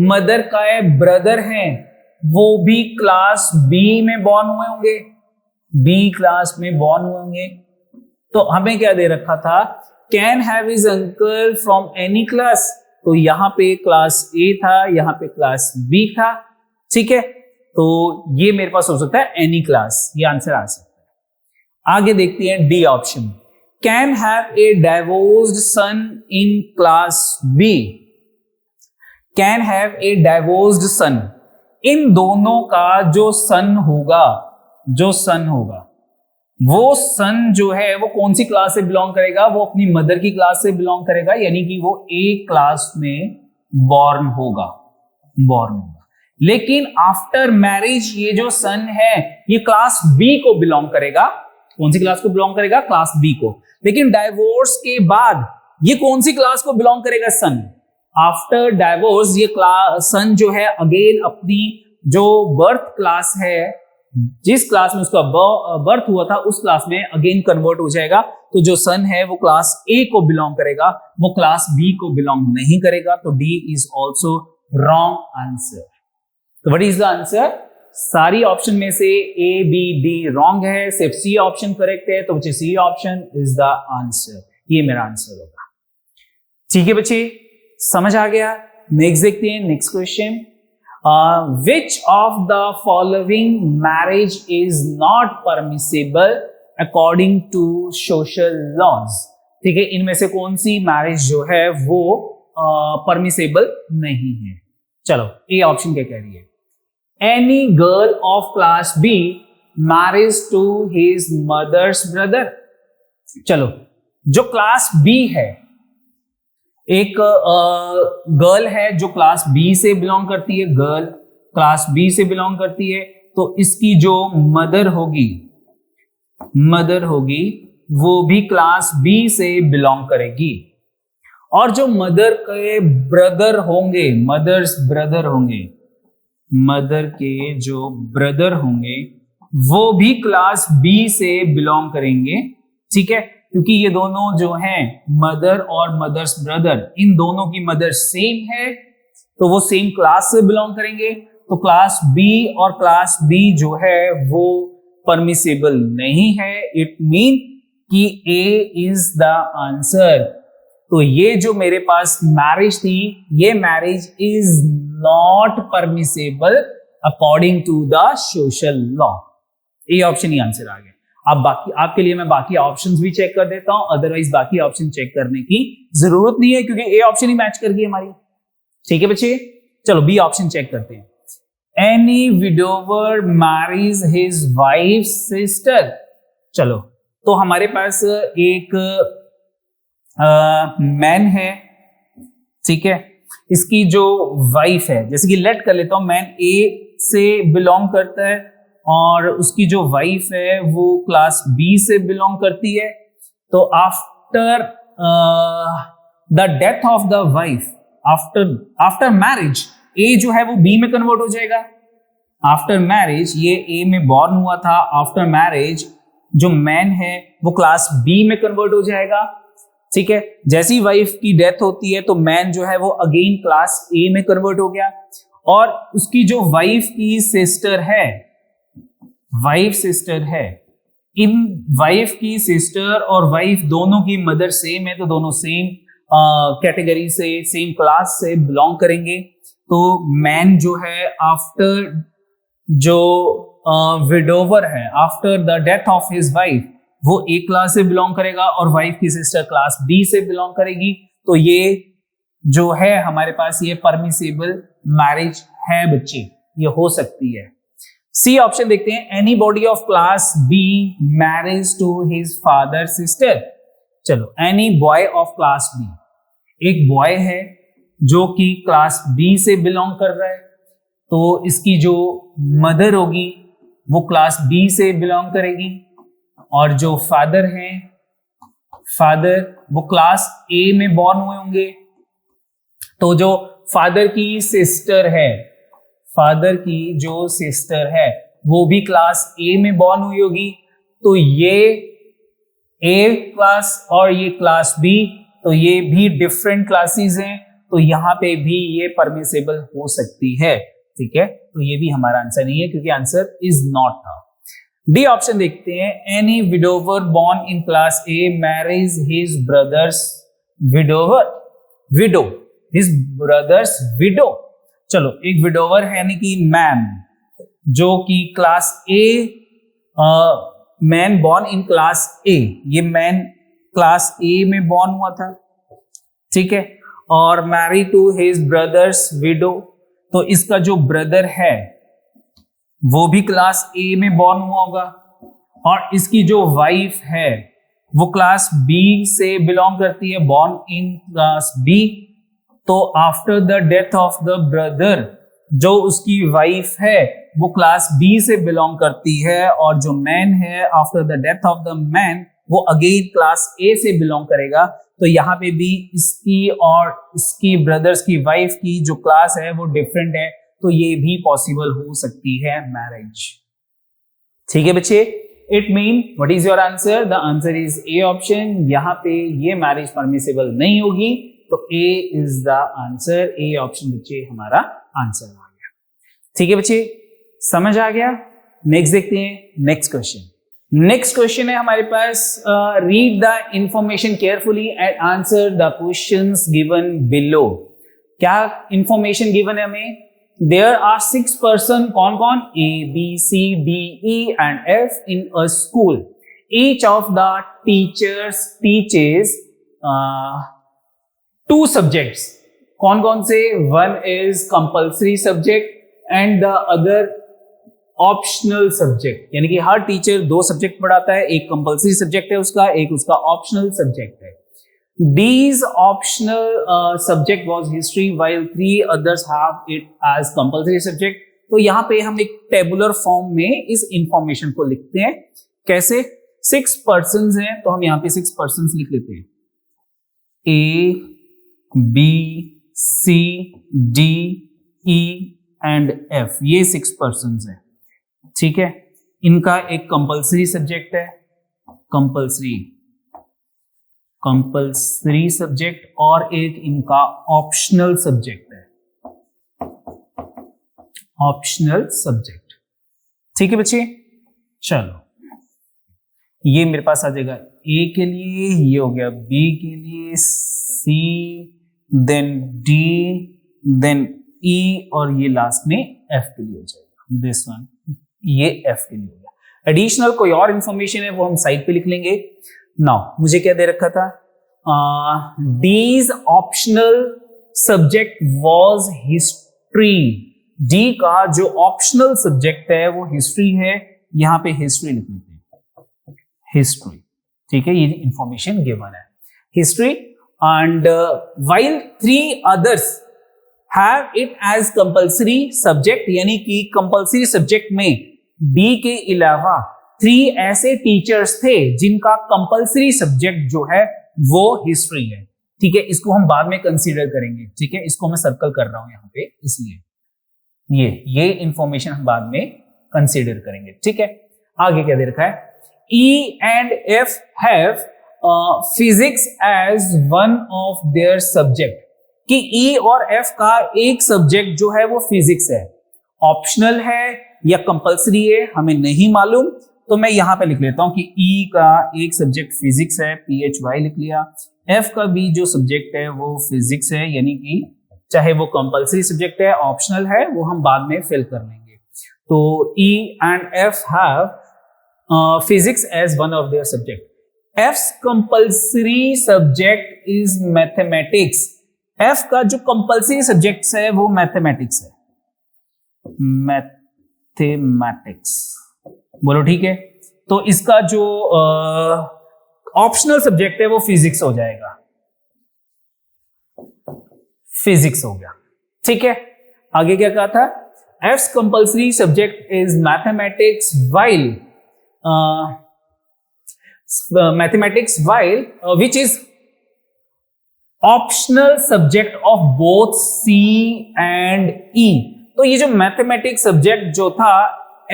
मदर का ब्रदर है वो भी क्लास बी में बॉर्न हुए होंगे, बी क्लास में बॉर्न हुए होंगे. तो हमें क्या दे रखा था, can have his uncle from any class, तो यहां पे क्लास ए था, यहां पे क्लास बी था. ठीक है, तो ये मेरे पास हो सकता है एनी क्लास, ये आंसर आ सकता है. आगे देखते हैं D option. Can have a divorced son in class B. Can have a divorced son, इन दोनों का जो सन होगा वो सन जो है वो कौन सी क्लास से बिलोंग करेगा, वो अपनी मदर की क्लास से बिलोंग करेगा, यानी कि वो ए क्लास में बॉर्न होगा. लेकिन आफ्टर मैरिज ये जो सन है ये क्लास बी को बिलोंग करेगा. कौन सी क्लास को बिलोंग करेगा, क्लास बी को. लेकिन डाइवोर्स के बाद ये कौन सी क्लास को बिलोंग करेगा, सन. आफ्टर डाइवोर्स ये सन जो है अगेन अपनी जो बर्थ क्लास है, जिस क्लास में उसका बर्थ हुआ था उस क्लास में अगेन कन्वर्ट हो जाएगा. तो जो सन है वो क्लास ए को बिलोंग करेगा, वो क्लास बी को बिलोंग नहीं करेगा. तो D is also wrong answer. तो व्हाट इज द आंसर? सारी ऑप्शन में से ए बी डी रॉन्ग है, सिर्फ सी ऑप्शन करेक्ट है, तो बच्चे C option is the answer. ये मेरा आंसर होगा. ठीक है बच्चे, समझ आ गया. नेक्स्ट देखते हैं, next question. Which of the following marriage is not permissible according to social laws? ठीक है, इनमें से कौन सी मैरिज जो है वो परमिसेबल नहीं है. चलो, ए ऑप्शन क्या कह रही है, any girl of class B marriage to his mother's brother. चलो, जो क्लास बी है, एक गर्ल है जो क्लास बी से बिलोंग करती है, गर्ल क्लास बी से बिलोंग करती है, तो इसकी जो मदर होगी वो भी क्लास बी से बिलोंग करेगी. और जो मदर के ब्रदर होंगे, मदर के जो ब्रदर होंगे वो भी क्लास बी से बिलोंग करेंगे. ठीक है, क्योंकि ये दोनों जो हैं मदर और मदर्स ब्रदर, इन दोनों की मदर सेम है तो वो सेम क्लास से बिलोंग करेंगे. तो क्लास बी और क्लास बी जो है वो परमिसेबल नहीं है. इट मीन कि ए इज द आंसर. तो ये जो मेरे पास मैरिज थी, ये marriage is not permissible according to the social law. A option ही आंसर आ गया. अब बाकी आपके लिए मैं बाकी ऑप्शंस भी चेक कर देता हूं, अदरवाइज बाकी ऑप्शन चेक करने की जरूरत नहीं है क्योंकि ए ऑप्शन ही मैच कर गई हमारी. ठीक है बच्चे, चलो बी ऑप्शन चेक करते हैं. Any widower marries his wife sister. चलो, तो हमारे पास एक मैन है, ठीक है, इसकी जो वाइफ है, जैसे कि लेट कर लेता हूं, मैन ए से बिलोंग करता है और उसकी जो वाइफ है वो क्लास बी से बिलोंग करती है. तो after the death of the wife after marriage, ए जो है वो बी में कन्वर्ट हो जाएगा। आफ्टर मैरिज ये ए में बॉर्न हुआ था, आफ्टर मैरिज जो मैन है वो क्लास बी में कन्वर्ट हो जाएगा। ठीक है, जैसी वाइफ की डेथ होती है तो मैन जो है वो अगेन क्लास ए में कन्वर्ट हो गया, और उसकी जो वाइफ की सिस्टर है, वाइफ सिस्टर है, इन वाइफ की सिस्टर और वाइफ दोनों की मदर सेम है, तो दोनों सेम कैटेगरी से, सेम क्लास से बिलोंग करेंगे। तो मैन जो है आफ्टर जो विडोवर है, after the death of his wife, वो ए क्लास से बिलोंग करेगा और वाइफ की सिस्टर क्लास बी से बिलोंग करेगी। तो ये जो है हमारे पास ये परमिसेबल मैरिज है बच्चे, ये हो सकती है। सी ऑप्शन देखते हैं, anybody of class B marriage to his father sister. चलो, any boy of class B, एक बॉय है जो कि क्लास बी से बिलोंग कर रहा है, तो इसकी जो मदर होगी वो क्लास बी से बिलोंग करेगी, और जो फादर हैं, फादर वो क्लास ए में बॉर्न हुए होंगे। तो जो फादर की सिस्टर है, फादर की जो सिस्टर है वो भी क्लास ए में बॉर्न हुई होगी। तो ये ए क्लास और ये क्लास बी, तो ये भी डिफरेंट क्लासेस हैं, तो यहां पे भी ये परमिसेबल हो सकती है। ठीक है, तो ये भी हमारा आंसर नहीं है क्योंकि आंसर इज नॉट था। डी ऑप्शन देखते हैं, any widower born in class a marriage his brothers widower, window, his brother's window. चलो, एक विडोवर है यानी कि मैन जो कि class A, man born in class ए, ये मैन क्लास ए में बॉर्न हुआ था। ठीक है, और marry to his brother's widow, तो इसका जो ब्रदर है वो भी क्लास ए में बॉर्न हुआ होगा, और इसकी जो वाइफ है वो क्लास बी से बिलोंग करती है, बॉर्न इन क्लास बी। तो after the death of the brother, जो उसकी वाइफ है वो क्लास बी से बिलोंग करती है, और जो मैन है after the death of the man वो अगेन क्लास ए से बिलोंग करेगा। तो यहाँ पे भी इसकी और इसकी ब्रदर्स की वाइफ की जो क्लास है वो डिफरेंट है, तो ये भी पॉसिबल हो सकती है मैरिज। ठीक है बच्चे, it mean what is your answer? The answer is A option. यहाँ पे ये मैरिज परमिसेबल नहीं होगी, तो A is the answer. A option बच्चे हमारा आंसर आ गया। ठीक है बच्चे, समझ आ गया? नेक्स्ट देखते हैं, नेक्स्ट क्वेश्चन। नेक्स्ट क्वेश्चन है हमारे पास, read the information carefully and answer the questions given below. क्या इंफॉर्मेशन गिवन है हमें? देयर आर 6 पर्सन, कौन कौन? A B C D E and F in a school. Each of the teachers teaches 2 subjects. कौन कौन से? One is compulsory subject and the other optional subject, यानी कि हर टीचर 2 सब्जेक्ट पढ़ाता है, एक कंपल्सरी सब्जेक्ट है उसका, एक उसका ऑप्शनल सब्जेक्ट है। These optional subject was history while 3 others have it as compulsory subject। तो यहाँ पे हम एक टेबुलर फॉर्म में इस इंफॉर्मेशन को लिखते हैं। कैसे? 6 पर्सन्स हैं, तो हम यहाँ पे 6 पर्सन्स लिख लेते हैं, A B C D E and F, ये 6 पर्सन्स हैं। ठीक है, इनका एक कंपल्सरी सब्जेक्ट है, कंपल्सरी सब्जेक्ट, और एक इनका ऑप्शनल सब्जेक्ट है, ऑप्शनल सब्जेक्ट। ठीक है बच्चे, चलो ये मेरे पास आ जाएगा ए के लिए, ये हो गया बी के लिए, सी देन डी देन ई, और ये लास्ट में एफ के लिए हो जाएगा, दिस वन, ये एफ के लिए हो गया। एडिशनल कोई और इंफॉर्मेशन है वो हम साइड पे लिख लेंगे। नाउ मुझे क्या दे रखा था? D's optional subject was history. D का जो ऑप्शनल सब्जेक्ट है वो हिस्ट्री है, यहां पे हिस्ट्री लिख लेते हैं, हिस्ट्री। ठीक है, ये इंफॉर्मेशन गिवन है, history. And while 3 others have it as compulsory subject, यानी कि कंपल्सरी सब्जेक्ट में डी के अलावा 3 ऐसे टीचर्स थे जिनका कंपल्सरी सब्जेक्ट जो है वो हिस्ट्री है। ठीक है, इसको हम बाद में कंसीडर करेंगे, ठीक है, इसको मैं सर्कल कर रहा हूं यहाँ पे, इसलिए ये इंफॉर्मेशन हम बाद में कंसीडर करेंगे, ठीक है। आगे क्या दे रखा है, E and F have physics as one of their subject, कि E और F का एक सब्जेक्ट जो है वो फिजिक्स है, ऑप्शनल है या कंपलसरी है हमें नहीं मालूम, तो मैं यहां पे लिख लेता हूं कि E का एक सब्जेक्ट फिजिक्स है, PHY लिख लिया, F का भी जो सब्जेक्ट है वो फिजिक्स है, यानी कि चाहे वो कंपलसरी सब्जेक्ट है ऑप्शनल है वो हम बाद में फिल कर लेंगे। तो E and F have physics as one of their subject. F's compulsory subject is mathematics. F का जो कंपलसरी सब्जेक्ट है वो मैथमेटिक्स है, मैथमेटिक्स बोलो, ठीक है। तो इसका जो ऑप्शनल सब्जेक्ट है वो फिजिक्स हो जाएगा, फिजिक्स हो गया, ठीक है। आगे क्या कहा था, F's compulsory subject is mathematics while which is optional subject of both C and E. तो ये जो मैथमेटिक्स सब्जेक्ट जो था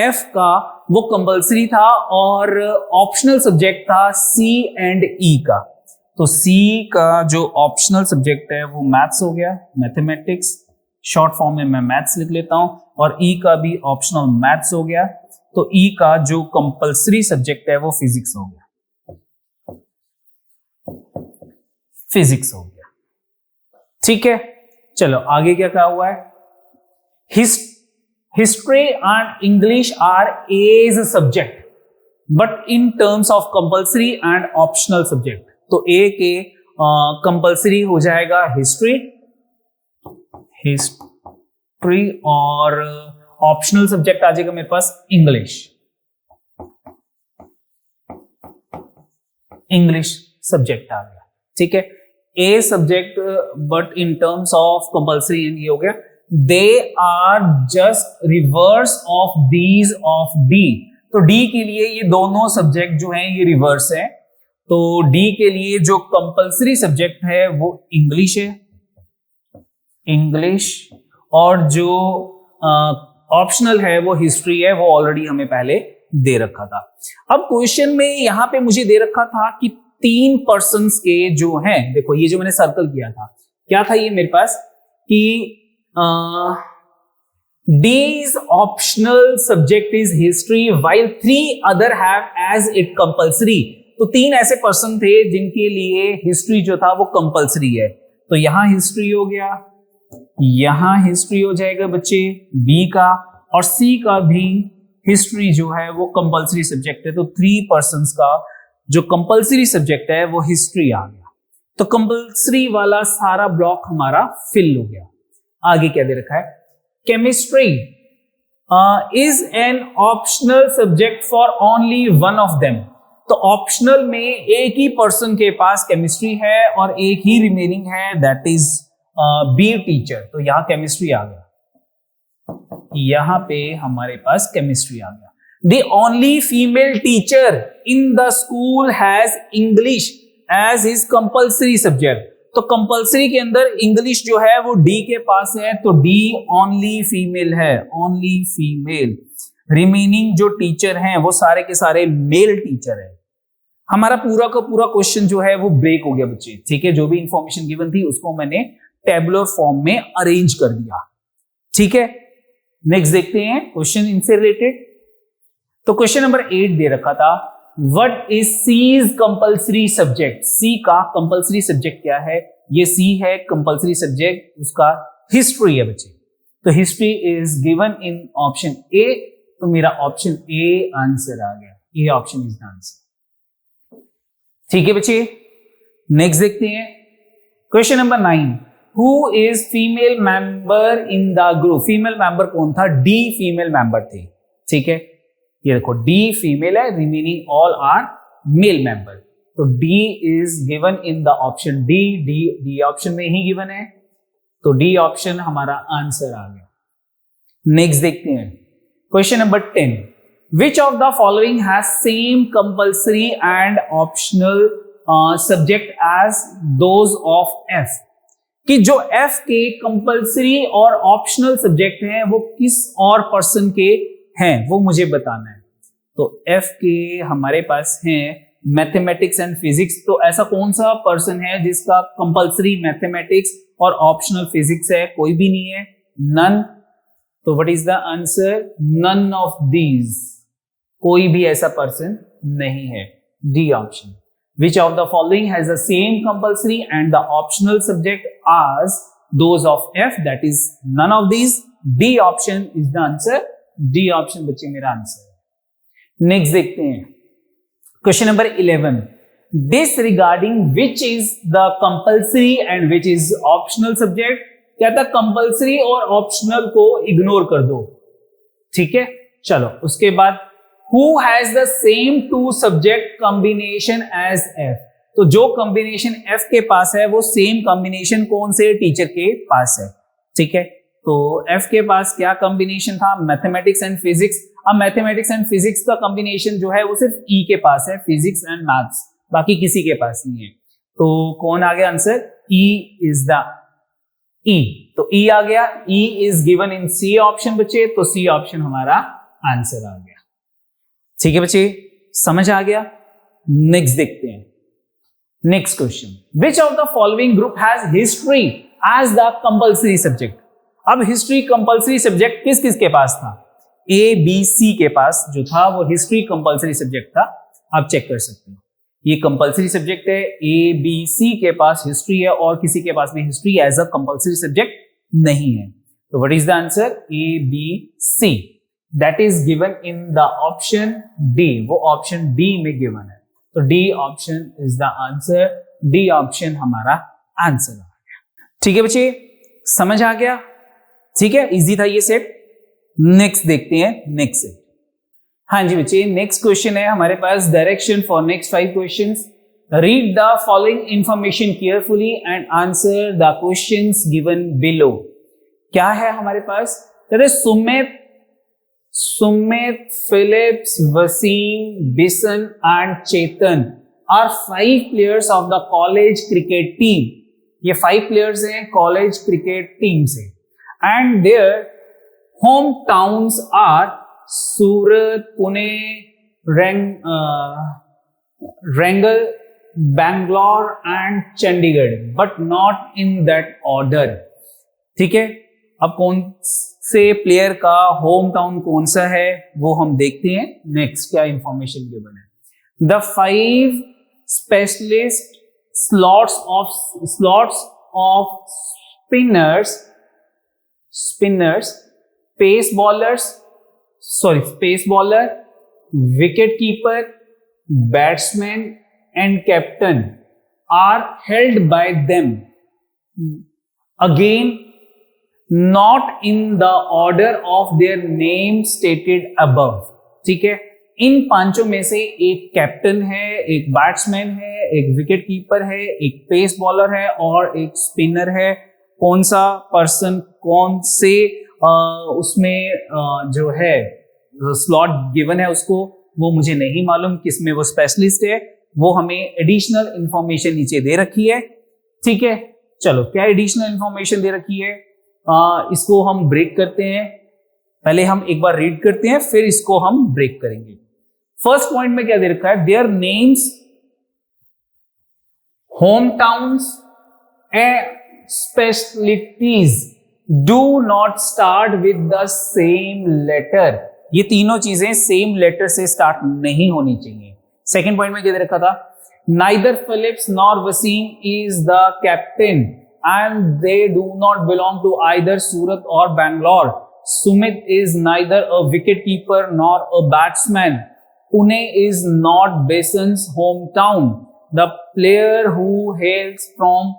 F का वो कंपलसरी था और ऑप्शनल सब्जेक्ट था C एंड E का। तो C का जो ऑप्शनल सब्जेक्ट है वो मैथ्स हो गया, मैथमेटिक्स, शॉर्ट फॉर्म में मैं मैथ्स लिख लेता हूं, और E का भी ऑप्शनल मैथ्स हो गया। तो E का जो कंपलसरी सब्जेक्ट है वो फिजिक्स हो गया, फिजिक्स हो गया, ठीक है। चलो आगे क्या कहा हुआ है, history and English are as subject but in terms of compulsory and optional subject. तो ए के कंपलसरी हो जाएगा हिस्ट्री, और ऑप्शनल सब्जेक्ट आ जाएगा मेरे पास इंग्लिश, इंग्लिश सब्जेक्ट आ गया, ठीक है। A subject but in terms of compulsory ये हो गया, they are just reverse of these of D. तो डी के लिए ये दोनों सब्जेक्ट जो हैं ये रिवर्स है, तो डी के लिए जो कंपलसरी सब्जेक्ट है वो इंग्लिश है, इंग्लिश, और जो ऑप्शनल है वो हिस्ट्री है, वो ऑलरेडी हमें पहले दे रखा था। अब क्वेश्चन में यहां पे मुझे दे रखा था कि 3 पर्सन्स के जो हैं, देखो ये जो मैंने सर्कल किया था क्या था ये मेरे पास, कि D's optional subject is history while 3 other have as it compulsory। तो 3 ऐसे पर्सन थे जिनके लिए हिस्ट्री जो था वो कंपलसरी है, तो यहां हिस्ट्री हो गया, यहां हिस्ट्री हो जाएगा बच्चे बी का, और सी का भी हिस्ट्री जो है वो कंपलसरी सब्जेक्ट है। तो 3 पर्सन्स का जो कंपलसरी सब्जेक्ट है वो हिस्ट्री आ गया, तो कंपलसरी वाला सारा ब्लॉक हमारा फिल हो गया। आगे क्या दे रखा है, chemistry is an optional subject for only one of them. तो ऑप्शनल में एक ही पर्सन के पास केमिस्ट्री है और एक ही रिमेनिंग है, दैट इज बी टीचर। तो यहां केमिस्ट्री आ गया, यहां पे हमारे पास केमिस्ट्री आ गया। The only female teacher in the school has English as his compulsory subject. तो कंपलसरी के अंदर इंग्लिश जो है वो डी के पास है, तो डी ओनली फीमेल है, ओनली फीमेल। रिमेनिंग जो टीचर हैं वो सारे के सारे मेल टीचर है। हमारा पूरा का पूरा क्वेश्चन जो है वो ब्रेक हो गया बच्चे, ठीक है। जो भी इंफॉर्मेशन गिवन थी उसको मैंने टेबुलर फॉर्म में अरेंज कर दिया, ठीक है। नेक्स्ट देखते हैं क्वेश्चन इनसे रिलेटेड। तो क्वेश्चन नंबर 8 दे रखा था, what is C's compulsory subject. C का कंपलसरी सब्जेक्ट क्या है, ये सी है कंपलसरी सब्जेक्ट, उसका हिस्ट्री है बच्चे। तो history is given in option A, तो मेरा ऑप्शन ए आंसर आ गया, ए ऑप्शन इज द आंसर, ठीक है बच्चे। नेक्स्ट देखते हैं question number 9, who is female member in the group. Female member कौन था, डी फीमेल मेंबर थे, ठीक है। ये देखो डी फीमेल है, remaining all are male member. तो D is given in the option D, D option में ही गिवन है, तो डी ऑप्शन हमारा आंसर आ गया। नेक्स्ट देखते हैं question number 10, which of the following has same compulsory and optional subject as those of F, कि जो एफ के कंपल्सरी और ऑप्शनल सब्जेक्ट हैं वो किस और पर्सन के हैं वो मुझे बताना है। तो एफ के हमारे पास हैं मैथमेटिक्स एंड फिजिक्स, तो ऐसा कौन सा पर्सन है जिसका कंपल्सरी मैथमेटिक्स और ऑप्शनल फिजिक्स है? कोई भी नहीं है, नन। तो what is the answer? None of these, कोई भी ऐसा पर्सन नहीं है, D option. Which of the following has the same compulsory and the optional subject as those of F? That is none of these. D option is the answer. D option बच्चे मेरा आंसर है। नेक्स्ट देखते हैं question number 11, disregarding which is the compulsory and which is optional subject। कहता कंपल्सरी और ऑप्शनल को इग्नोर कर दो, ठीक है। चलो उसके बाद who has the same two subject combination as F, तो जो कॉम्बिनेशन F के पास है वो सेम कॉम्बिनेशन कौन से टीचर के पास है, ठीक है। तो F के पास क्या कॉम्बिनेशन था? Mathematics and physics. अब मैथमेटिक्स एंड फिजिक्स का कॉम्बिनेशन जो है वो सिर्फ E के पास है, फिजिक्स एंड मैथ्स, बाकी किसी के पास नहीं है। तो कौन आ गया answer? E is the E। तो E आ गया, E is given in C option बच्चे, तो C ऑप्शन हमारा आंसर आ गया, ठीक है बच्चे, समझ आ गया। नेक्स्ट देखते हैं next question, which of the following group has history as the compulsory subject. अब हिस्ट्री कंपल्सरी सब्जेक्ट किस किस के पास था? ए बी सी के पास जो था वो हिस्ट्री कंपल्सरी सब्जेक्ट था। आप चेक कर सकते हो, ये कंपल्सरी सब्जेक्ट है, ए बी सी के पास हिस्ट्री है और किसी के पास में history as a compulsory subject नहीं है। तो what is the answer? A B C, that is given in the option D, वो ऑप्शन D में गिवन है, तो D option is the answer, D option हमारा आंसर आ गया, ठीक है बच्चे, समझ आ गया, ठीक है, इजी था ये सेट। नेक्स्ट देखते हैं नेक्स्ट सेट। हाँ जी बच्चे, नेक्स्ट क्वेश्चन है हमारे पास, direction for next 5 questions. Read the following information carefully and answer the questions given below. क्या है हमारे पास? Sumit, Phillips, Wasim, Bisan and Chetan are 5 players of the college cricket team. ये 5 players हैं college cricket team से, and their hometowns are Surat, Pune, Rangal, Bangalore and Chandigarh, but not in that order, ठीक है। अब कौन से प्लेयर का होम टाउन कौन सा है वो हम देखते हैं। नेक्स्ट क्या इंफॉर्मेशन गिवन है? The 5 specialist slots of spinners, pace bowler, wicket keeper, batsman and captain are held by them again not in the order of their name stated above, ठीक है। इन पांचों में से एक कैप्टन है, एक बैट्समैन है, एक विकेट कीपर है, एक पेस बॉलर है और एक स्पिनर है। कौन सा पर्सन कौन से उसमें जो है स्लॉट गिवन है उसको वो मुझे नहीं मालूम, किसमें वो स्पेशलिस्ट है, वो हमें एडिशनल इंफॉर्मेशन नीचे दे रखी है, ठीक है। चलो क्या एडिशनल इंफॉर्मेशन दे रखी है इसको हम ब्रेक करते हैं। पहले हम एक बार रीड करते हैं फिर इसको हम ब्रेक करेंगे। फर्स्ट पॉइंट में क्या दे रखा है? Their names, home towns and specialities do not start with the same letter. ये तीनों चीजें सेम लेटर से स्टार्ट नहीं होनी चाहिए। सेकेंड पॉइंट में क्या दे रखा था? Neither Phillips nor Waseem is the captain and they do not belong to either Surat or Bangalore. Sumit is neither a wicket keeper nor a batsman. Pune is not Bisan's hometown. The player who hails from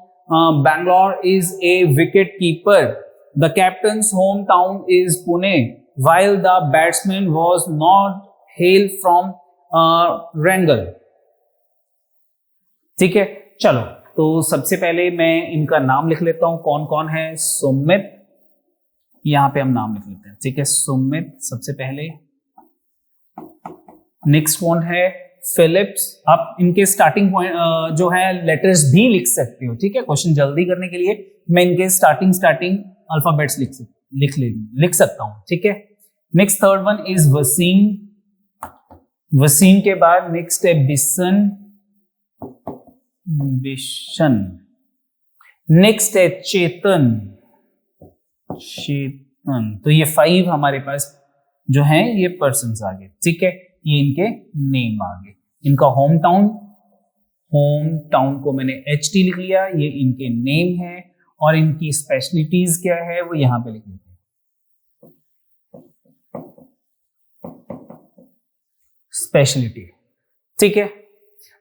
Bangalore is a wicket keeper. The captain's hometown is Pune, while the batsman was not hail from Rangal. ठीक है, चलो तो सबसे पहले मैं इनका नाम लिख लेता हूं, कौन कौन है। सुमित, यहां पे हम नाम लिख लेते हैं, ठीक है। सुमित सबसे पहले। नेक्स्ट कौन है? फिलिप्स, आप इनके स्टार्टिंग पॉइंट जो है लेटर्स भी लिख सकते हो, ठीक है। क्वेश्चन जल्दी करने के लिए मैं इनके स्टार्टिंग अल्फाबेट्स लिख सकता हूं, ठीक है। Next third one is Waseem. Waseem के बाद नेक्स्ट है बिशन, बिशन। नेक्स्ट है चेतन, चेतन। तो ये 5 हमारे पास जो है ये पर्सन्स आ गए, ठीक है। ये इनके नेम आ गए। इनका होम टाउन को मैंने HT लिख लिया, ये इनके नेम है। और इनकी स्पेशलिटीज क्या है वो यहां पे लिख लेते हैं, स्पेशलिटी, ठीक है।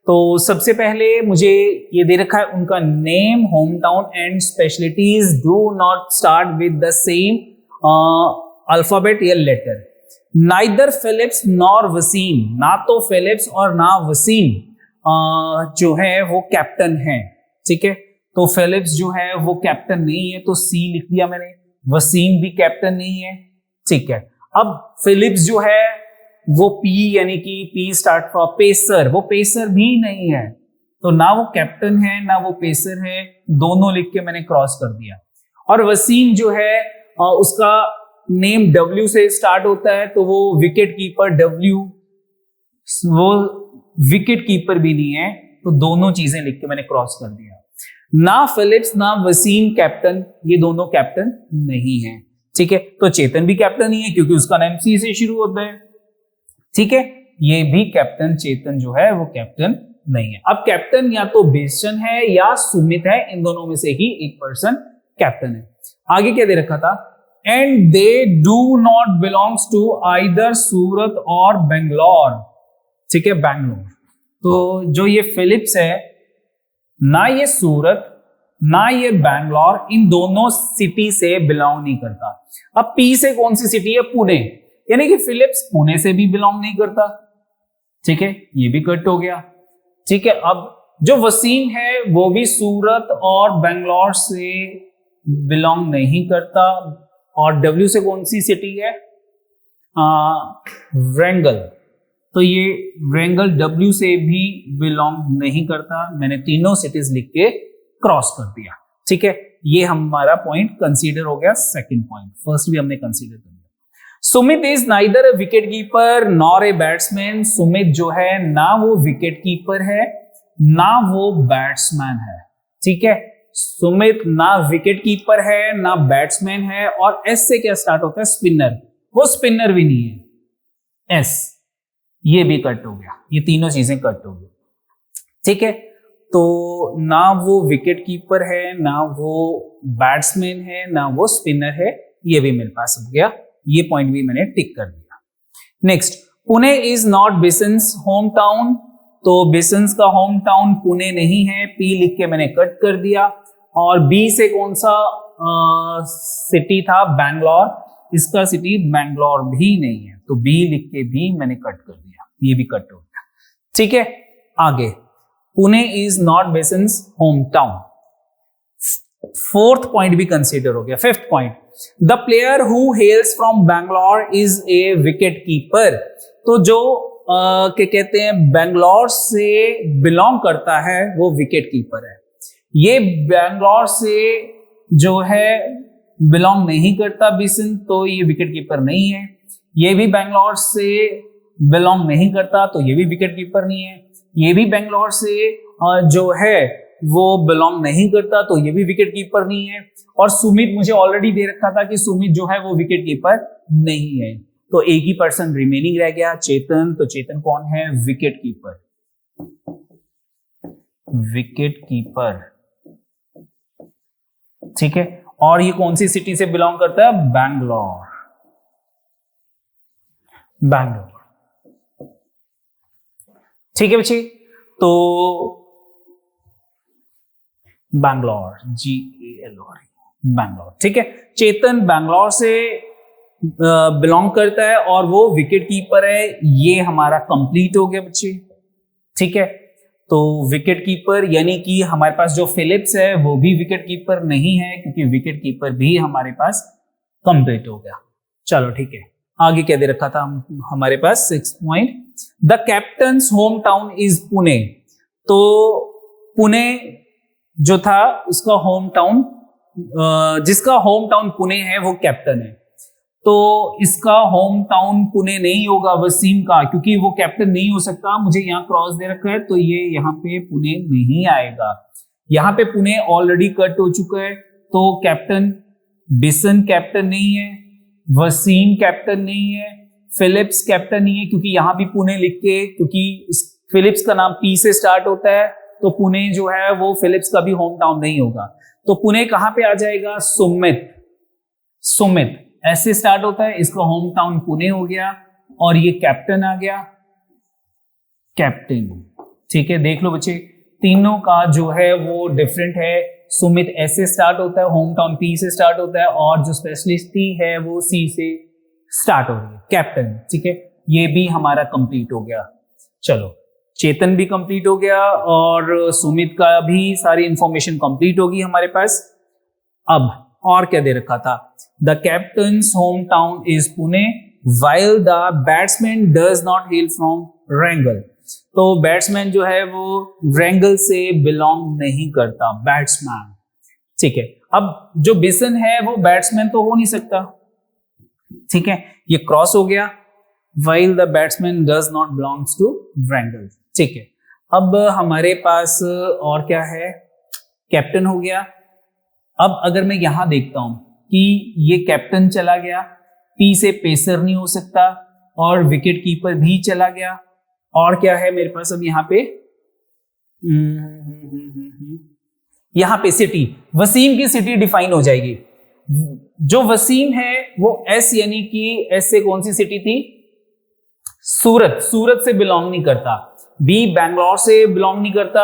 तो सबसे पहले मुझे ये दे रखा है उनका name, home town and specialities do not start with the same alphabet या letter. Neither Phillips nor Wasim, ना तो फिलिप्स और ना वसीम जो है वो कैप्टन है, ठीक है। तो फिलिप्स जो है वो कैप्टन नहीं है, तो C लिख दिया मैंने। वसीम भी कैप्टन नहीं है, ठीक है। अब फिलिप्स जो है वो P यानी कि P स्टार्ट फ्रॉम पेसर, वो पेसर भी नहीं है, तो ना वो कैप्टन है ना वो पेसर है, दोनों लिख के मैंने क्रॉस कर दिया। और वसीम जो है उसका नेम W से स्टार्ट होता है, तो वो विकेट कीपर W, वो विकेट कीपर भी नहीं है, तो दोनों चीजें लिख के मैंने क्रॉस कर दिया। ना फिलिप्स ना वसीम कैप्टन, ये दोनों कैप्टन नहीं है, ठीक है। तो चेतन भी कैप्टन नहीं है क्योंकि उसका नाम C से शुरू होता है, ठीक है। ये भी कैप्टन, चेतन जो है वो कैप्टन नहीं है। अब कैप्टन या तो बिशन है या सुमित है, इन दोनों में से ही एक पर्सन कैप्टन है। आगे क्या दे रखा था, and they do not belongs to either Surat और बेंगलोर, ठीक है, बैंगलोर। तो जो ये फिलिप्स है, ना ये सूरत ना ये बैंगलोर, इन दोनों सिटी से बिलोंग नहीं करता। अब P से कौन सी सिटी है, पुणे, यानी कि फिलिप्स पुणे से भी बिलोंग नहीं करता, ठीक है, ये भी कट हो गया, ठीक है। अब जो वसीम है वो भी सूरत और बेंगलोर से बिलोंग नहीं करता। और W से कौन सी सिटी है, वरंगल, तो ये वरंगल W से भी बिलोंग नहीं करता। मैंने तीनों सिटीज लिख के क्रॉस कर दिया, ठीक है। ये हमारा पॉइंट कंसीडर हो गया, सेकंड पॉइंट। फर्स्ट भी हमने कंसीडर कर लिया। Sumit is neither a wicket keeper nor a batsman. Sumit जो है ना वो विकेट कीपर है ना वो बैट्समैन है, ठीक है। सुमित ना विकेट कीपर है ना बैट्समैन है। और S से क्या स्टार्ट होता है, स्पिनर, वो स्पिनर भी नहीं है, S, ये भी कट हो गया, ये तीनों चीजें कट हो गई, ठीक है। तो ना वो विकेट कीपर है ना वो बैट्समैन है ना वो स्पिनर है, ये भी मेरे पास हो गया, ये पॉइंट भी मैंने टिक कर दिया। Next, Pune is not Bishan's home town. तो बिशंस का होम टाउन पुणे नहीं है, P लिख के मैंने कट कर दिया। और B से कौन सा सिटी था, बैंगलोर, इसका सिटी बैंगलोर भी नहीं है, तो B लिख के भी मैंने कट कर दिया, ये भी कट हो गया, ठीक है। आगे, Pune is not Bishan's home town, fourth point भी कंसीडर हो गया। Fifth point, the player who hails from Bangalore is a wicket keeper. तो जो क्या कहते हैं बैंगलोर से बिलोंग करता है वो विकेट कीपर है। ये बैंगलोर से जो है बिलोंग नहीं करता बिशन, तो ये विकेट कीपर नहीं है। ये भी बैंगलोर से बिलोंग नहीं करता, तो ये भी विकेट कीपर नहीं है। ये भी बैंगलोर से जो है वो बिलोंग नहीं करता, तो ये भी विकेट कीपर नहीं है। और सुमित मुझे ऑलरेडी दे रखा था कि सुमित जो है वो विकेट कीपर नहीं है, तो एक ही पर्सन रिमेनिंग रह गया, चेतन। तो चेतन कौन है, विकेट कीपर, विकेट कीपर, ठीक है। और ये कौन सी सिटी से बिलोंग करता है, बैंगलोर, बैंगलोर, ठीक है बच्चे। तो बैंगलोर, GALOR, बैंगलोर, ठीक है। चेतन बैंगलोर से बिलोंग करता है और वो विकेट कीपर है, ये हमारा कंप्लीट हो गया बच्चे, ठीक है। तो विकेट कीपर यानी कि हमारे पास जो फिलिप्स है वो भी विकेट कीपर नहीं है, क्योंकि विकेट कीपर भी हमारे पास कंप्लीट हो गया। चलो ठीक है, आगे क्या दे रखा था हमारे पास, 6 point, the captain's home town is Pune. तो पुणे जो था उसका होम टाउन, जिसका होम टाउन पुणे है वो कैप्टन है। तो इसका होम टाउन पुणे नहीं होगा वसीम का, क्योंकि वो कैप्टन नहीं हो सकता। मुझे यहाँ क्रॉस दे रखा है तो ये यहाँ पे पुणे नहीं आएगा। यहाँ पे पुणे ऑलरेडी कट हो चुका है, तो कैप्टन बिसन कैप्टन नहीं है, वसीम कैप्टन नहीं है, फिलिप्स कैप्टन नहीं है, क्योंकि यहाँ भी पुणे लिख के, क्योंकि फिलिप्स का नाम पी से स्टार्ट होता है, तो पुणे जो है वो फिलिप्स का भी होम टाउन नहीं होगा। तो पुणे कहां पे आ जाएगा? सुमित। सुमित ऐसे स्टार्ट होता है, इसका होम टाउन पुणे हो गया, और ये कैप्टन आ गया, कैप्टन। ठीक है, देख लो बच्चे, तीनों का जो है वो डिफरेंट है। सुमित ऐसे स्टार्ट होता है, होम टाउन पी से स्टार्ट होता है, और जो स्पेशलिस्टी है वो सी से स्टार्ट हो रही है, कैप्टन। ठीक है, ये भी हमारा कंप्लीट हो गया। चलो, चेतन भी कंप्लीट हो गया और सुमित का भी सारी इंफॉर्मेशन कंप्लीट होगी हमारे पास। अब और क्या दे रखा था? The captain's home town is Pune while the batsman does not hail from Warangal. तो बैट्समैन जो है वो रैंगल से बिलोंग नहीं करता, बैट्समैन। ठीक है, अब जो बिसन है वो बैट्समैन तो हो नहीं सकता। ठीक है, ये क्रॉस हो गया, while the batsman does not belongs to Wrangle। ठीक है, अब हमारे पास और क्या है? कैप्टन हो गया। अब अगर मैं यहां देखता हूं कि ये कैप्टन चला गया, पी से पेसर नहीं हो सकता, और विकेट कीपर भी चला गया, और क्या है मेरे पास? अब यहाँ पे यहाँ पे सिटी, वसीम की सिटी डिफाइन हो जाएगी। जो वसीम है वो एस, यानी कि एस से कौन सी सिटी थी? सूरत। सूरत से बिलोंग नहीं करता। बी बैंगलोर से बिलोंग नहीं करता,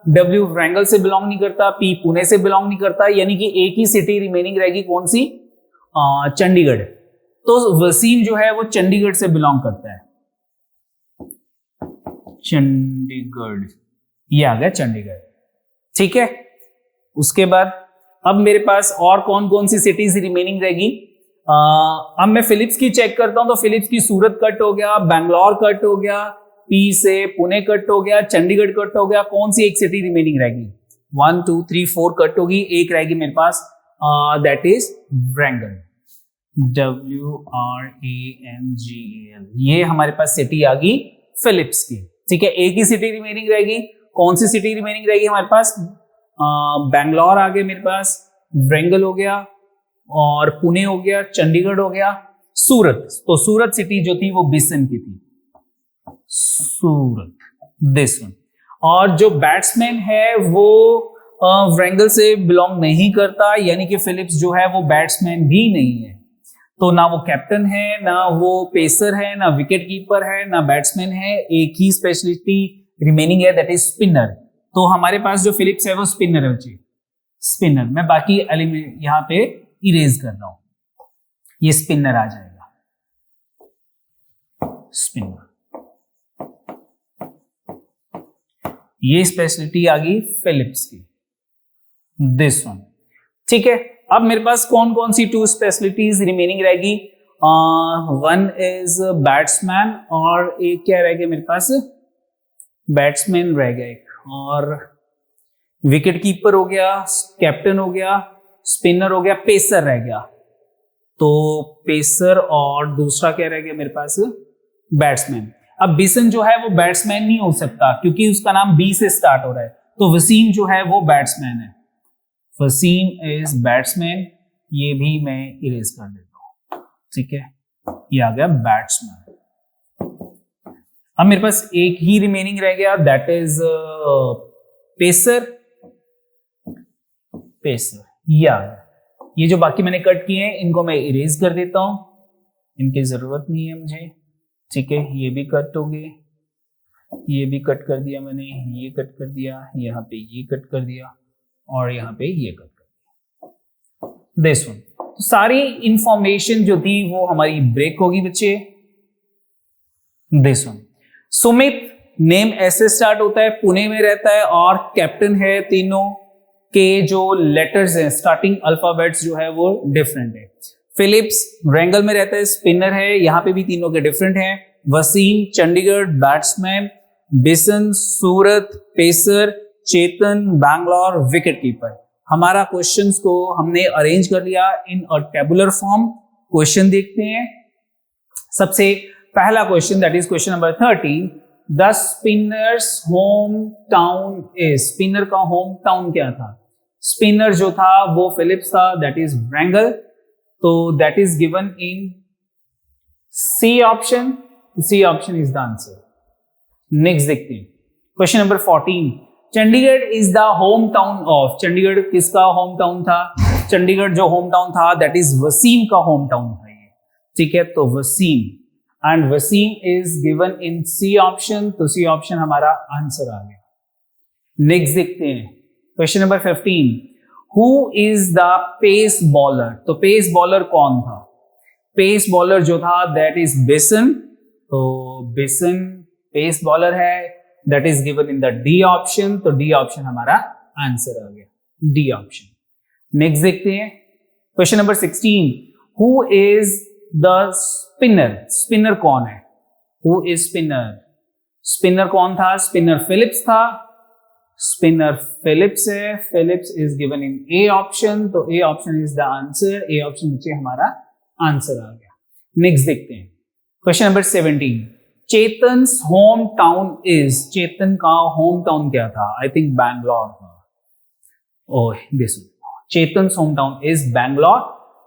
डब्ल्यू रैंगल से बिलोंग नहीं करता, पी पुणे से बिलोंग नहीं करता, यानी कि एक ही सिटी रिमेनिंग रहेगी, कौन सी? चंडीगढ़। तो वसीम जो है वो चंडीगढ़ से बिलोंग करता है, चंडीगढ़। ये आ गया चंडीगढ़। ठीक है, उसके बाद अब मेरे पास और कौन कौन सी सिटीज रिमेनिंग रहेगी? अब मैं फिलिप्स की चेक करता हूं, तो फिलिप्स की सूरत कट हो गया, बैंगलोर कट हो गया, पी से पुणे कट हो गया, चंडीगढ़ कट हो गया। कौन सी एक सिटी रिमेनिंग रहेगी? 1 2 3 4 कट होगी, एक रहेगी मेरे पास, दैट इज रैंगल, WRANGAL। ये हमारे पास सिटी आ गई फिलिप्स की। ठीक है, एक ही सिटी रिमेनिंग रहेगी। कौन सी सिटी रिमेनिंग रहेगी हमारे पास? बैंगलोर आ गया मेरे पास, रैंगल हो गया, और पुणे हो गया, चंडीगढ़ हो गया, सूरत। तो सूरत सिटी जो थी वो बिसन की थी, सूरत, दिस वन। और जो बैट्समैन है वो रैंगल से बिलोंग नहीं करता, यानी कि फिलिप्स जो है वो बैट्समैन भी नहीं है। तो ना वो कैप्टन है, ना वो पेसर है, ना विकेट कीपर है, ना बैट्समैन है। एक ही स्पेशलिटी रिमेनिंग है, दैट इज स्पिनर। तो हमारे पास जो फिलिप्स है वो स्पिनर है बच्चे, स्पिनर। मैं बाकी एलिमेंट यहाँ पे इरेज कर रहा हूं, ये स्पिनर आ जाएगा, स्पिनर। ये स्पेशलिटी आ गई फिलिप्स की, दिस वन। ठीक है, अब मेरे पास कौन कौन सी 2 स्पेशलिटीज रिमेनिंग रहेगी? 1 इज बैट्समैन, और एक क्या रह गया मेरे पास? बैट्समैन रह गया एक, और विकेट कीपर हो गया, कैप्टन हो गया, स्पिनर हो गया, पेसर रह गया। तो पेसर, और दूसरा क्या रह गया मेरे पास? बैट्समैन। अब बिसन जो है वो बैट्समैन नहीं हो सकता, क्योंकि उसका नाम बी से स्टार्ट हो रहा है। तो वसीम जो है वो बैट्समैन है, वसीम इज बैट्समैन। ये भी मैं इरेज कर देता हूं। ठीक है, ये आ गया बैट्समैन। अब मेरे पास एक ही रिमेनिंग रह गया, दैट इज पेसर, पेसर। ये जो बाकी मैंने कट किए हैं इनको मैं इरेज कर देता हूं, इनकी जरूरत नहीं है मुझे। ठीक है, ये भी कट हो गए, ये भी कट कर दिया मैंने, ये कट कर दिया, यहाँ पे ये कट कर दिया, और यहाँ पे ये कट कर दिया, दिस वन। तो सारी इंफॉर्मेशन जो थी वो हमारी ब्रेक होगी बच्चे, दिस वन। सुमित नेम ऐसे स्टार्ट होता है, पुणे में रहता है, और कैप्टन है। तीनों के जो लेटर्स हैं, स्टार्टिंग अल्फाबेट्स जो है वो डिफरेंट है। फिलिप्स रैंगल में रहता है, स्पिनर है, यहाँ पे भी तीनों के डिफरेंट हैं। वसीम चंडीगढ़ बैट्समैन, बिशन सूरत पेसर, चेतन बैंगलोर विकेट कीपर। हमारा क्वेश्चंस को हमने अरेंज कर लिया इन अ टेबुलर फॉर्म। क्वेश्चन देखते हैं। सबसे पहला question that is question number 13, the spinners home town is. Spinner का होम टाउन क्या था? स्पिनर जो था वो फिलिप्स था, दैट इज व्रैंगल, तो that is given in C option. C option is the answer. Next देखते हैं question number 14, Chandigarh is the home town of. Chandigarh किसका होम टाउन था? चंडीगढ़ जो होम टाउन था दैट इज वसीम का होम टाउन था ये, ठीक है, तो Waseem, and Waseem is given in C option, तो सी ऑप्शन हमारा आंसर आ गया। नेक्स्ट देखते हैं question number 15, who is the pace bowler. तो पेस बॉलर कौन था? पेस बॉलर जो था दैट इज बिशन, तो बिशन पेस बॉलर है, that is given in the D option, तो डी ऑप्शन हमारा आंसर आ गया, डी ऑप्शन। नेक्स्ट देखते हैं question number 16, who is the spinner. Spinner कौन है? Who is spinner? स्पिनर कौन था? स्पिनर फिलिप्स था, स्पिनर फिलिप्स है, Phillips is given in A option, तो A option is the answer, A option नीचे हमारा आंसर आ गया। नेक्स्ट देखते हैं question number 17, Chetan's home town is. Chetan का होम टाउन क्या था? आई थिंक बैंगलोर था। Oh this, Chetan's home town is Bangalore,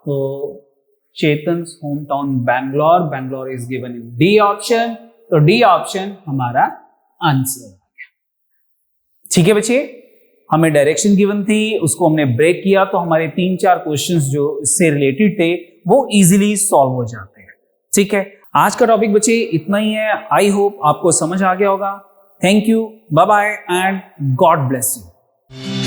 तो Chetan's home town Bangalore, Bangalore is given in D option, तो डी ऑप्शन हमारा आंसर आ गया। ठीक है बच्चे, हमें डायरेक्शन गिवन थी, उसको हमने ब्रेक किया, तो हमारे 3-4 क्वेश्चंस जो इससे रिलेटेड थे वो इजीली सॉल्व हो जाते हैं। ठीक है, आज का टॉपिक बच्चे इतना ही है। आई होप आपको समझ आ गया होगा। Thank you, bye bye and God bless you.